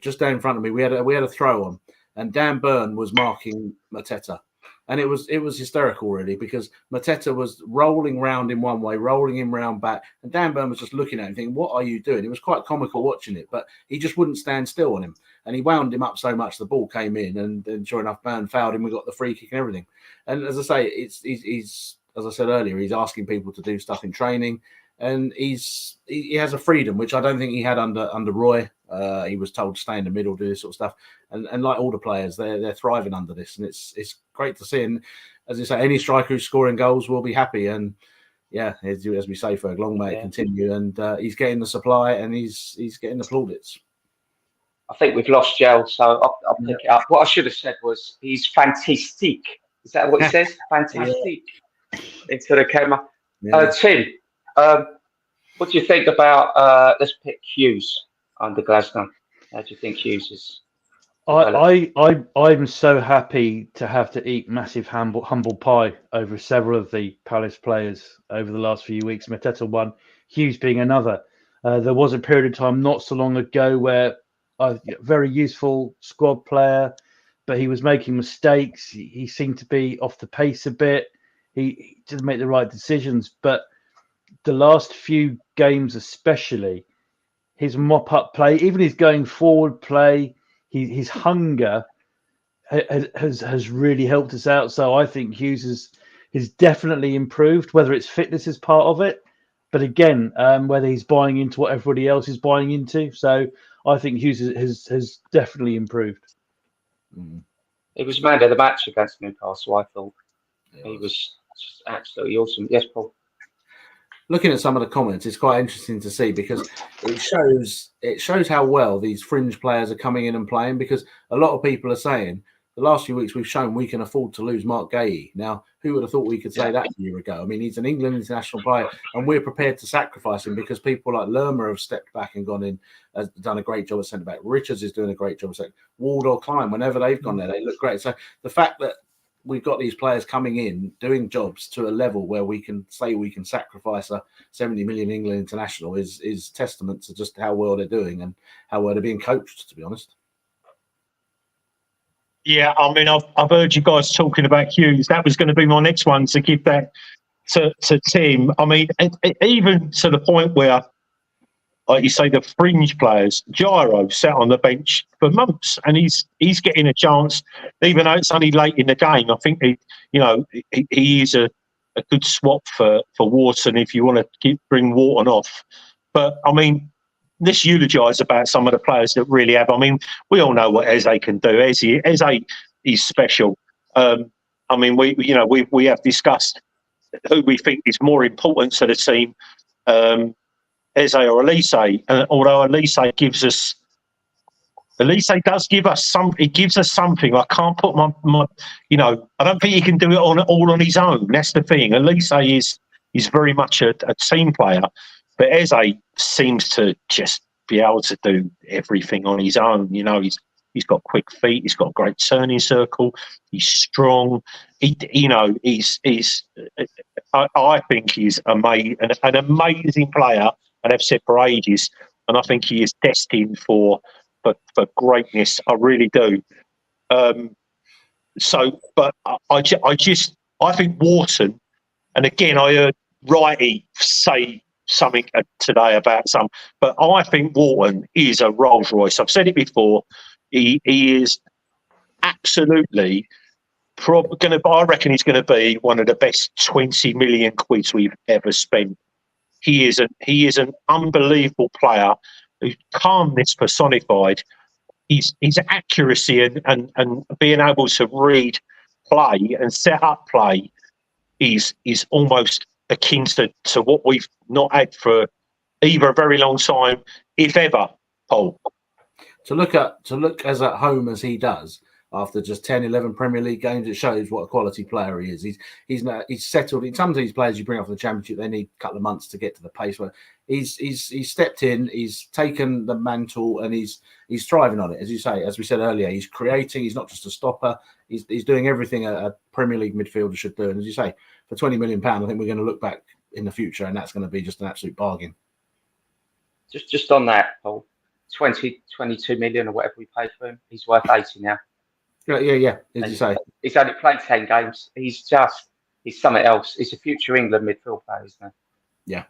[SPEAKER 4] just down in front of me. We had a throw on, and Dan Burn was marking Mateta, and it was hysterical really because Mateta was rolling round in one way, rolling him round back, and Dan Burn was just looking at him, thinking, "What are you doing?" It was quite comical watching it, but he just wouldn't stand still on him, and he wound him up so much the ball came in, and sure enough, Burn fouled him. We got the free kick and everything. And as I say, he's as I said earlier, he's asking people to do stuff in training, and he has a freedom which I don't think he had under Roy. He was told to stay in the middle, do this sort of stuff, and like all the players, they're thriving under this, and it's great to see. And as I say, any striker who's scoring goals will be happy. And yeah, as we say, Ferg, long may it continue. And he's getting the supply, and he's getting the plaudits.
[SPEAKER 3] I think we've lost Gel, so I'll pick it up. What I should have said was he's fantastic. Is that what he says? Fantastic. Into the camera. Yeah. Tim, what do you think about? Let's pick Hughes under Glasner. How do you think Hughes is?
[SPEAKER 2] I'm so happy to have to eat massive humble pie over several of the Palace players over the last few weeks. Mateta one, Hughes being another. There was a period of time not so long ago where a very useful squad player, but he was making mistakes. He seemed to be off the pace a bit. He didn't make the right decisions. But the last few games especially, his mop-up play, even his going forward play, his hunger has really helped us out. So I think Hughes has definitely improved, whether it's fitness is part of it. But again, whether he's buying into what everybody else is buying into. So I think Hughes has definitely improved.
[SPEAKER 3] He was man of the match against Newcastle, I thought. He was just absolutely awesome. Yes, Paul.
[SPEAKER 4] Looking at some of the comments, it's quite interesting to see because it shows how well these fringe players are coming in and playing, because a lot of people are saying the last few weeks we've shown we can afford to lose Mark Gahey. Now, who would have thought we could say that a year ago? I mean, he's an England international player, and we're prepared to sacrifice him because people like Lerma have stepped back and gone in, has done a great job at centre back. Richards is doing a great job at centre back. Ward or Klein, whenever they've gone there, they look great. So the fact that we've got these players coming in, doing jobs to a level where we can say we can sacrifice a 70 million England international is testament to just how well they're doing and how well they're being coached, to be honest.
[SPEAKER 1] Yeah, I mean, I've heard you guys talking about Hughes. That was going to be my next one, to give that to Tim, I mean, even to the point where, like you say, the fringe players, Gyro sat on the bench for months, and he's getting a chance, even though it's only late in the game. I think he is a good swap for Wharton if you want to bring Wharton off. But I mean, let's eulogise about some of the players that really have. I mean, we all know what Eze can do. Eze is special. I mean, we have discussed who we think is more important to the team. Eze or Elise, and although Elise does give us some. It gives us something. I can't put my I don't think he can do it all on his own. That's the thing. Elise is very much a team player, but Eze seems to just be able to do everything on his own. He's got quick feet. He's got a great turning circle. He's strong. I think he's an amazing player. And I've said for ages, and I think he is destined for greatness. I really do. But I think Wharton, and again, I heard Wrighty say something today about but I think Wharton is a Rolls Royce. I've said it before. He is absolutely I reckon he's going to be one of the best 20 million quids we've ever spent. He is an unbelievable player, whose calmness personified. His accuracy and being able to read play and set up play is almost akin to what we've not had for either a very long time, if ever, Paul.
[SPEAKER 4] To look as at home as he does after just 10, 11 Premier League games, it shows what a quality player he is. He's settled. Some of these players you bring up from the Championship, they need a couple of months to get to the pace where he's stepped in, he's taken the mantle, and he's thriving on it. As you say, as we said earlier, he's creating. He's not just a stopper. He's doing everything a Premier League midfielder should do. And as you say, for £20 million, I think we're going to look back in the future, and that's going to be just an absolute bargain.
[SPEAKER 3] Just on that, Paul, 22 million or whatever we paid for him, he's worth 80 now.
[SPEAKER 4] Yeah. As you say,
[SPEAKER 3] he's only played 10 games. He's something else. He's a future England midfield player, isn't he?
[SPEAKER 4] Yeah.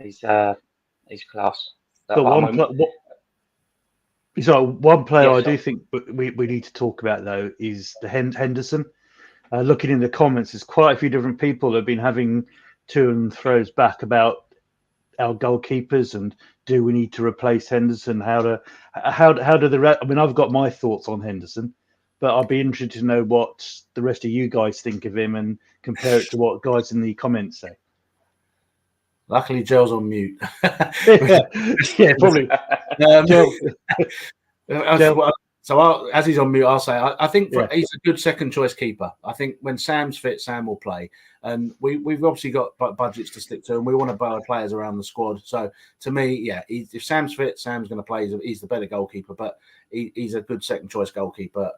[SPEAKER 3] He's class.
[SPEAKER 2] So one player I do think we need to talk about, though, is the Henderson. Looking in the comments, there's quite a few different people that have been having to and throws back about our goalkeepers and do we need to replace Henderson? How do I mean, I've got my thoughts on Henderson, but I'd be interested to know what the rest of you guys think of him and compare it to what guys in the comments say.
[SPEAKER 4] Luckily, Joe's on mute.
[SPEAKER 2] yeah, probably.
[SPEAKER 4] So as he's on mute, I'll say I think he's a good second choice keeper. I think when Sam's fit, Sam will play, and we've obviously got budgets to stick to, and we want to buy players around the squad. So to me, if Sam's fit, Sam's going to play. He's the better goalkeeper, but he's a good second choice goalkeeper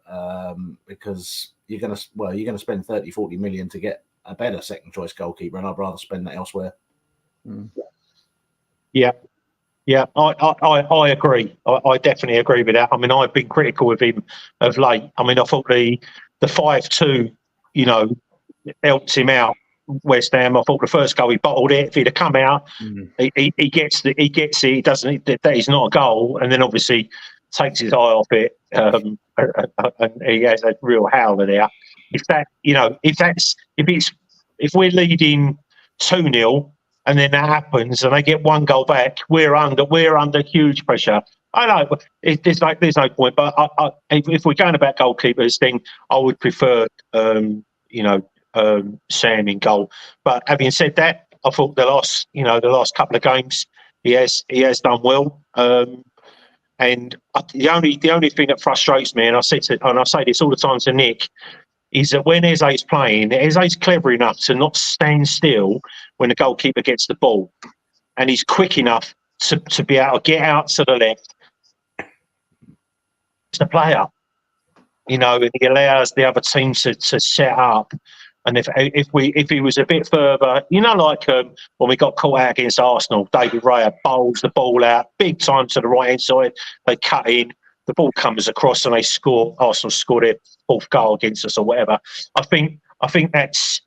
[SPEAKER 4] because you're going to spend 30-40 million to get a better second choice goalkeeper, and I'd rather spend that elsewhere.
[SPEAKER 1] Yeah, I agree. I definitely agree with that. I mean, I've been critical of him of late. I mean, I thought the 5-2, helped him out. West Ham. I thought the first goal he bottled it. If he'd have come out, he gets it. He doesn't. That is not a goal. And then obviously takes his eye off it, and he has a real howler there. If we're leading 2-0. And then that happens, and they get one goal back. We're under huge pressure. I know there's no point, but if we're going about goalkeepers, then I would prefer Sam in goal. But having said that, I thought the last couple of games he has done well. And the only thing that frustrates me, and I say this all the time to Nick, is that when Eze's playing, Eze's clever enough to not stand still when the goalkeeper gets the ball. And he's quick enough to be able to get out to the left. It's the player, and he allows the other team to set up. And if he was a bit further, like when we got caught out against Arsenal, David Raya bowls the ball out, big time to the right-hand side, they cut in, the ball comes across and they score. Arsenal scored their fourth goal against us or whatever. I think that's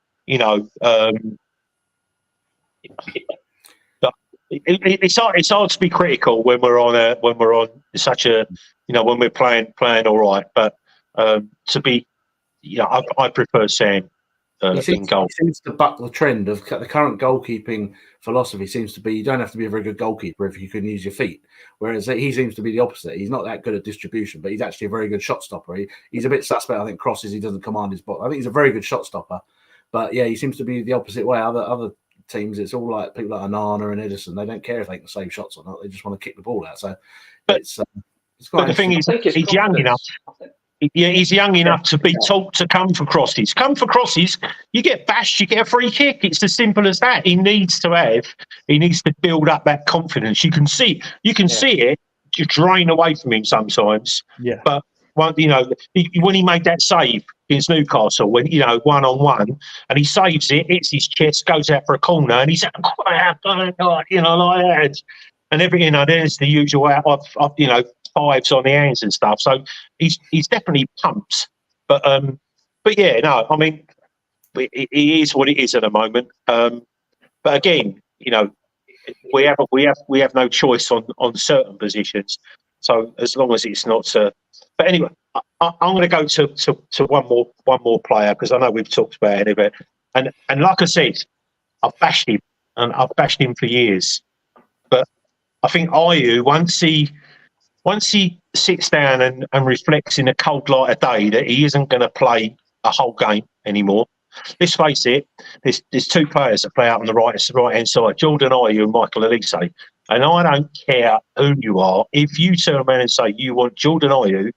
[SPEAKER 1] It's hard to be critical when we're on such a, when we're playing all right. But to be, I prefer Sam in goal.
[SPEAKER 4] He seems to buck the trend of the current goalkeeping philosophy. Seems to be you don't have to be a very good goalkeeper if you can use your feet. Whereas he seems to be the opposite. He's not that good at distribution, but he's actually a very good shot stopper. He's a bit suspect. I think crosses. He doesn't command his box. I think he's a very good shot stopper. But yeah, he seems to be the opposite way. Other teams, it's all like people like Anana and Edison. They don't care if they can save shots or not. They just want to kick the ball out. So, it's quite.
[SPEAKER 1] But the thing is, he's young enough. Yeah, he's young enough to be taught to come for crosses. Come for crosses. You get bashed, you get a free kick. It's as simple as that. He needs to build up that confidence. You can see it just drain away from him sometimes.
[SPEAKER 2] Yeah.
[SPEAKER 1] But when he made that save against Newcastle, when 1-on-1, and he saves it, hits his chest, goes out for a corner, and he's like that, and everything. There's the usual fives on the hands and stuff. So he's definitely pumped. But yeah, no, I mean, it is what it is at the moment. But again, we have no choice on certain positions. So as long as it's not but anyway, I'm going to go to one more player, because I know we've talked about it a bit. And like I said, I've bashed him, and I've bashed him for years. But I think Ayew, once he sits down and reflects in the cold light of day that he isn't going to play a whole game anymore. Let's face it, there's two players that play out on the right-hand side, Jordan Ayew and Michael Elise. And I don't care who you are. If you turn around and say you want Jordan Ayew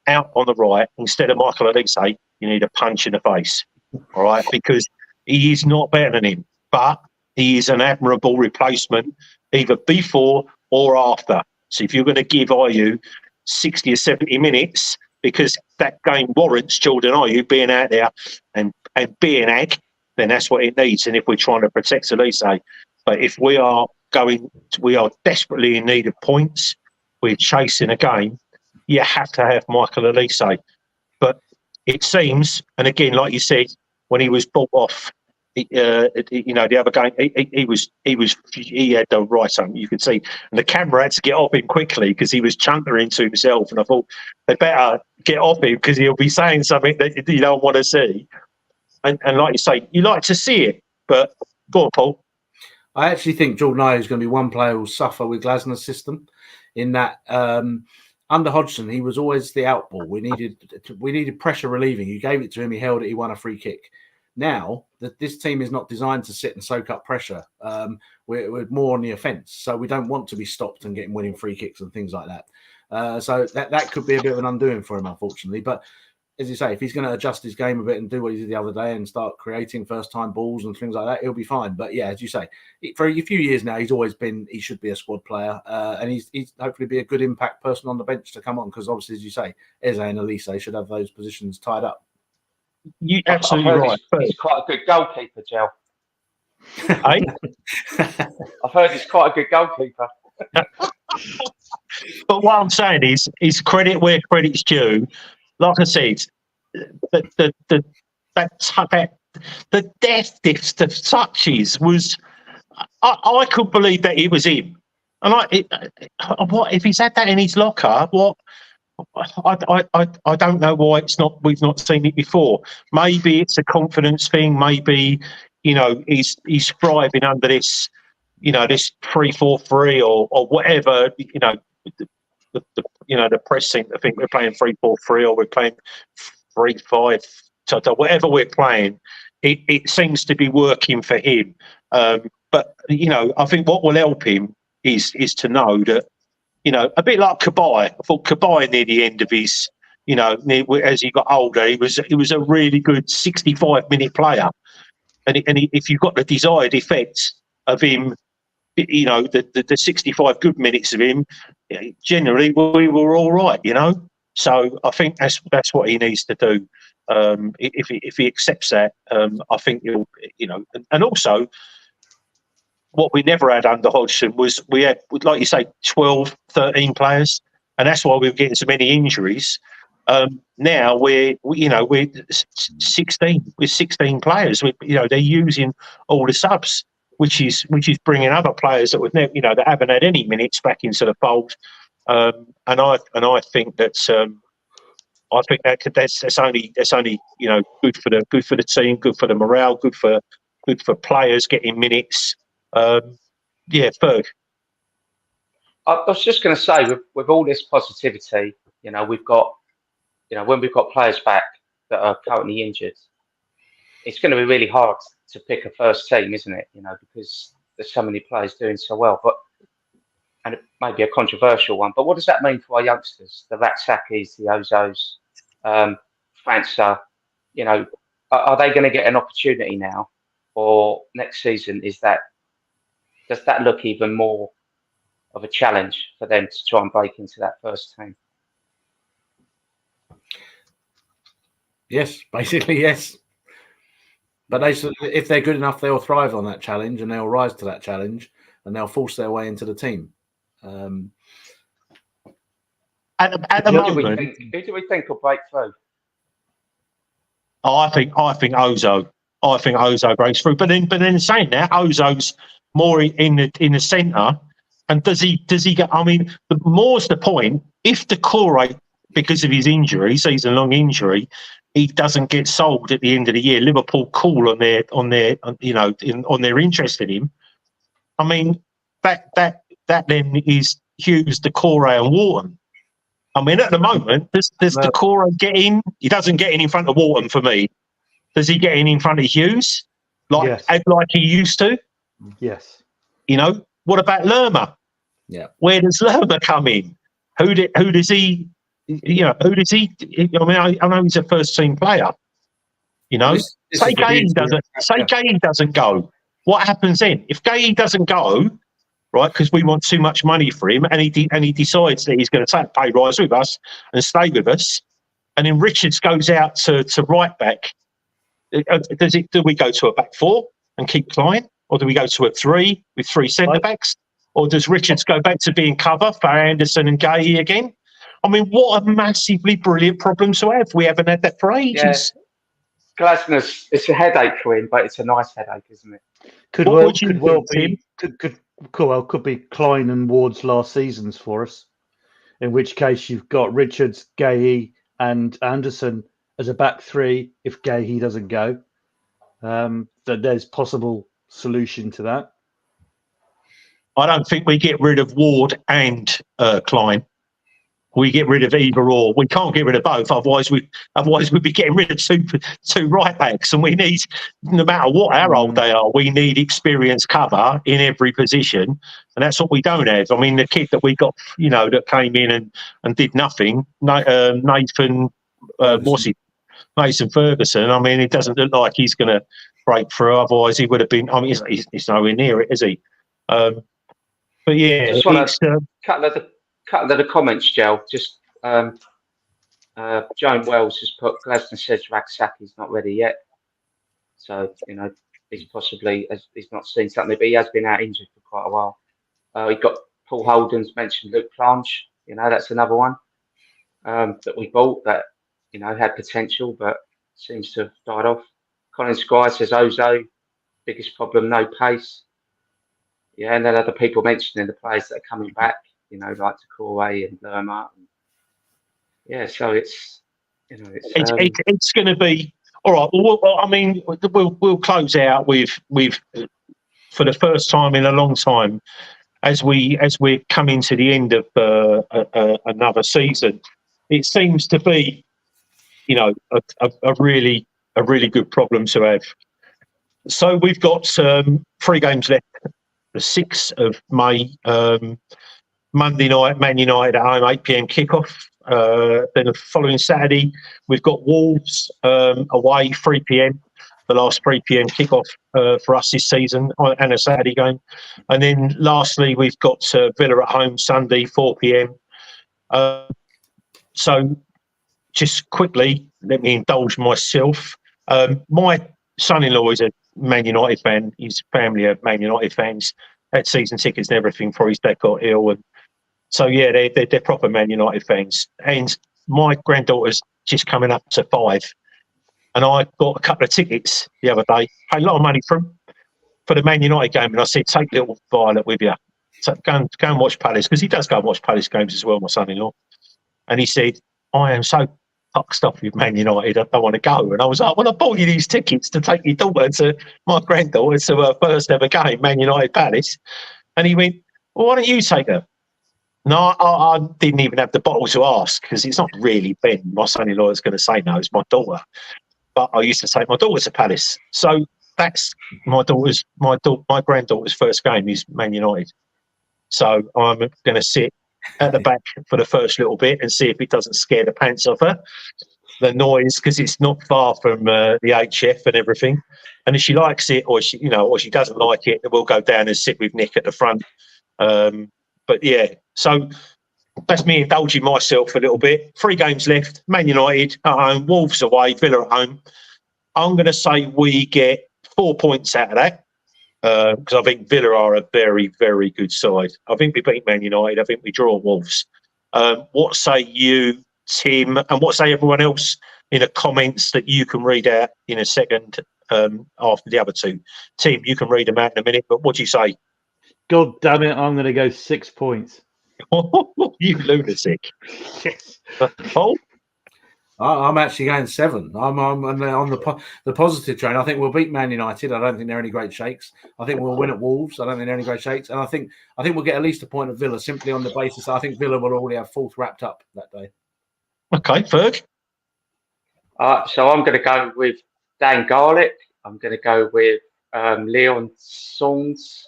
[SPEAKER 1] out on the right instead of Michael Elise, you need a punch in the face, all right? Because he is not better than him, but he is an admirable replacement either before or after. So if you're going to give Ayew 60 or 70 minutes, because that game warrants Jordan Ayew being out there and being ag, then that's what it needs. And if we're trying to protect Elise, but if we are desperately in need of points, we're chasing a game, you have to have Michael Elise. But it seems, and again, like you said, when he was bought off, the other game, he had the right on. You could see, and the camera had to get off him quickly because he was chuntering to himself. And I thought they better get off him because he'll be saying something that you don't want to see. And like you say, you like to see it, but go on, Paul.
[SPEAKER 4] I actually think Jordan Ayew is going to be one player who will suffer with Glasner's system. In that, under Hodgson, he was always the outball. We needed pressure relieving. You gave it to him, he held it, he won a free kick. Now that this team is not designed to sit and soak up pressure, we're more on the offence, so we don't want to be stopped and getting winning free kicks and things like that. So that could be a bit of an undoing for him, unfortunately. But as you say, if he's going to adjust his game a bit and do what he did the other day and start creating first-time balls and things like that, he'll be fine. But yeah, as you say, for a few years now, he should be a squad player, and he's hopefully be a good impact person on the bench to come on, because obviously, as you say, Eze and Elise should have those positions tied up.
[SPEAKER 1] You absolutely right.
[SPEAKER 3] He's quite a good goalkeeper, Joe.
[SPEAKER 1] Hey?
[SPEAKER 3] I've heard he's quite a good goalkeeper.
[SPEAKER 1] But what I'm saying is credit where credit's due. Like I said, the deftest of touches was. I could believe that it was him. And what if he's had that in his locker? What? I don't know why we've not seen it before. Maybe it's a confidence thing. Maybe he's thriving under this this 3-4-3 or whatever. The press seem to think we're playing 3-4-3 or we're playing 3-5. Whatever we're playing, it seems to be working for him. But I think what will help him is to know that. A bit like Cabaye. I thought Cabaye near the end of his, as he got older, he was a really good 65-minute player. And if you've got the desired effect of him, the 65 good minutes of him, generally we were all right, So I think that's what he needs to do. If he accepts that, I think he'll, and also. What we never had under Hodgson was we had, like you say, 12, 13 players, and that's why we were getting so many injuries. Now we're 16. We're 16 players. They're using all the subs, which is bringing other players that would never, that haven't had any minutes back into the fold. And I think that's that's only good for the team, good for the morale, good for players getting minutes. Ferg.
[SPEAKER 3] I was just going to say, with all this positivity, we've got, when we've got players back that are currently injured, it's going to be really hard to pick a first team, isn't it? Because there's so many players doing so well. And it may be a controversial one, but what does that mean for our youngsters? The Raksakis, the Ozos, França, are they going to get an opportunity now? Or next season, does that look even more of a challenge for them to try and break into that first team?
[SPEAKER 4] Yes, basically, yes. But if they're good enough, they'll thrive on that challenge and they'll rise to that challenge and they'll force their way into the team.
[SPEAKER 1] At the moment,
[SPEAKER 3] who do we think will break through?
[SPEAKER 1] I think Ozo. I think Ozo breaks through. But then saying that, Ozo's more in the centre. And does he get? I mean, more's the point. If the core rate, because of his injury, season-long injury, he doesn't get sold at the end of the year. Liverpool call on their interest in him. I mean, that then is Hughes, Decore, and Wharton. I mean, at the moment, does Decore get in? He doesn't get in front of Wharton for me. Does he get in front of Hughes like he used to?
[SPEAKER 2] Yes.
[SPEAKER 1] What about Lerma?
[SPEAKER 4] Yeah.
[SPEAKER 1] Where does Lerma come in? Who does he? Who does he? I mean, I know he's a first team player. Say Gay doesn't go. What happens then? If Gay doesn't go, right? Because we want too much money for him, and he decides that he's going to take a pay rise with us and stay with us, and then Richards goes out to right back. Do we go to a back four and keep Klein? Or do we go to a 3 with 3 centre-backs? Or does Richards go back to being cover for Anderson and Gay again? I mean, what a massively brilliant problem to have. We haven't had that for ages.
[SPEAKER 3] Yeah. Glasner's, it's a headache for him, but it's a nice headache, isn't it?
[SPEAKER 2] Could be Klein and Ward's last seasons for us. In which case you've got Richards, Gay and Anderson as a back 3 if Gay doesn't go. That there's possible solution to that.
[SPEAKER 1] I don't think we get rid of Ward and Klein. We get rid of either or. We can't get rid of both. Otherwise we'd be getting rid of two right backs. And we need, no matter how old they are, we need experienced cover in every position. And that's what we don't have. I mean, the kid that we got, that came in and did nothing, Nathan Ferguson. I mean, it doesn't look like he's going to break through. Otherwise, he would have been. I mean, he's nowhere near it, is he? But yeah,
[SPEAKER 3] just want to couple of the comments, Joe. Just Joan Wells has put. Glasner says Raksaki's not ready yet, so he's not seen something, but he has been out injured for quite a while. We got Paul Holden's mentioned Luke Planche. That's another one that we bought that had potential, but seems to have died off. Colin Squire says Ozo, biggest problem, no pace. Yeah, and then other people mentioning the players that are coming back, like Decore and Lerma. Yeah, so it's going to be all right. Well, I mean, we'll close out with for the first time in a long time as we're coming to the end of another season. It seems to be, a really good problem to have. So we've got 3 games left. The 6th of May, Monday night, Man United at home, 8 p.m. kickoff. Then the following Saturday, we've got Wolves away, 3 p.m. The last 3 p.m. kickoff for us this season, and a Saturday game. And then lastly, we've got Villa at home, Sunday, 4 p.m. So just quickly, let me indulge myself. My son-in-law is a Man United fan. His family are Man United fans. Had season tickets and everything for his dad got ill, and so yeah, they're proper Man United fans. And my granddaughter's just coming up to 5, and I got a couple of tickets the other day. Paid a lot of money for them,
[SPEAKER 1] for the Man United game, and I said, take little Violet with you. So go and watch Palace, because he does go and watch Palace games as well, my son-in-law. And he said, I am so fucked off with Man United, I don't want to go. And I was like, well, I bought you these tickets to take your daughter to my granddaughter to her first ever game, Man United Palace. And he went, well, why don't you take her? No, I didn't even have the bottle to ask, because it's not really Ben, my son-in-law, is going to say no, it's my daughter. But I used to take my daughter to Palace. So that's my granddaughter's first game is Man United. So I'm going to sit at the back for the first little bit and see if it doesn't scare the pants off her. The noise, because it's not far from the HF and everything. And if she likes it, or she doesn't like it, then we'll go down and sit with Nick at the front. But yeah, so that's me indulging myself a little bit. 3 games left. Man United at home, Wolves away, Villa at home. I'm going to say we get 4 points out of that. Because I think Villa are a very, very good side. I think we beat Man United. I think we draw Wolves. What say you, Tim? And what say everyone else in the comments that you can read out in a second after the other two? Tim, you can read them out in a minute, but what do you say?
[SPEAKER 2] God damn it, I'm going to go 6 points.
[SPEAKER 1] You lunatic.
[SPEAKER 2] Yes.
[SPEAKER 1] Oh,
[SPEAKER 4] I'm actually going 7. I'm on the positive train. I think we'll beat Man United. I don't think they're any great shakes. I think we'll win at Wolves. I don't think they're any great shakes. And I think we'll get at least a point at Villa, simply on the basis I think Villa will already have 4th wrapped up that day.
[SPEAKER 1] okay, Ferg.
[SPEAKER 3] So I'm going to go with Dan Garlick. I'm going to go with Leon Songs.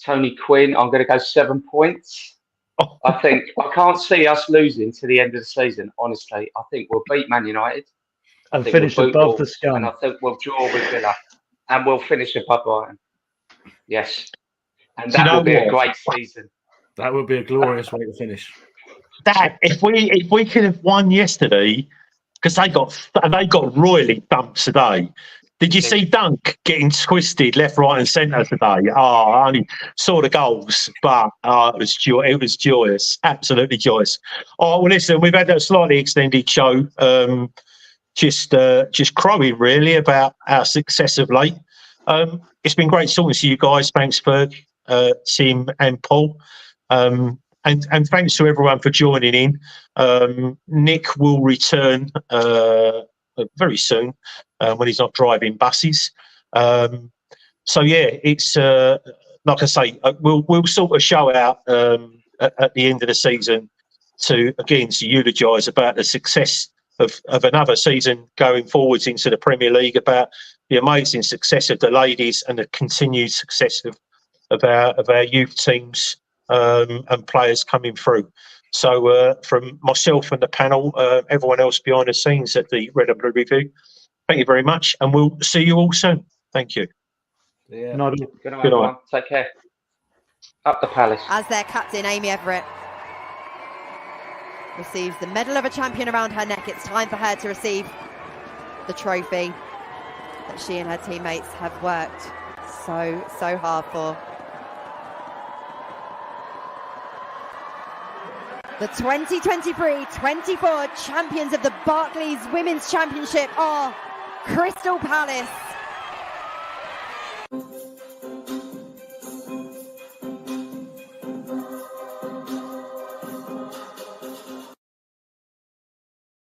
[SPEAKER 3] Tony Quinn. I'm going to go 7 points. I can't see us losing to the end of the season, honestly. I think we'll beat Man United.
[SPEAKER 2] And finish above the scum.
[SPEAKER 3] And I think we'll draw with Villa. And we'll finish above Brighton. Yes. And that will be a great season.
[SPEAKER 4] That would be a glorious way to finish.
[SPEAKER 1] That if we could have won yesterday, because they got royally dumped today. Did you see Dunk getting twisted left, right, and centre today? I only saw the goals, but it was joyous, absolutely joyous. Oh, well, listen, we've had a slightly extended show, just crowing really about our success of late. It's been great talking to you guys. Thanks, Ferg, Tim, and Paul. And thanks to everyone for joining in. Nick will return very soon when he's not driving buses. So yeah, it's like I say, we'll sort a show out at the end of the season to eulogise about the success of another season going forwards into the Premier League, about the amazing success of the ladies and the continued success of our youth teams and players coming through. So from myself and the panel, everyone else behind the scenes at the Red and Blue Review, thank you very much, and we'll see you all soon. Thank you.
[SPEAKER 3] Yeah. Good night, everyone. Take care. Up the Palace.
[SPEAKER 5] As their captain, Amy Everett receives the Medal of a Champion around her neck, it's time for her to receive the trophy that she and her teammates have worked so hard for. The 2023-24 champions of the Barclays Women's Championship are Crystal Palace.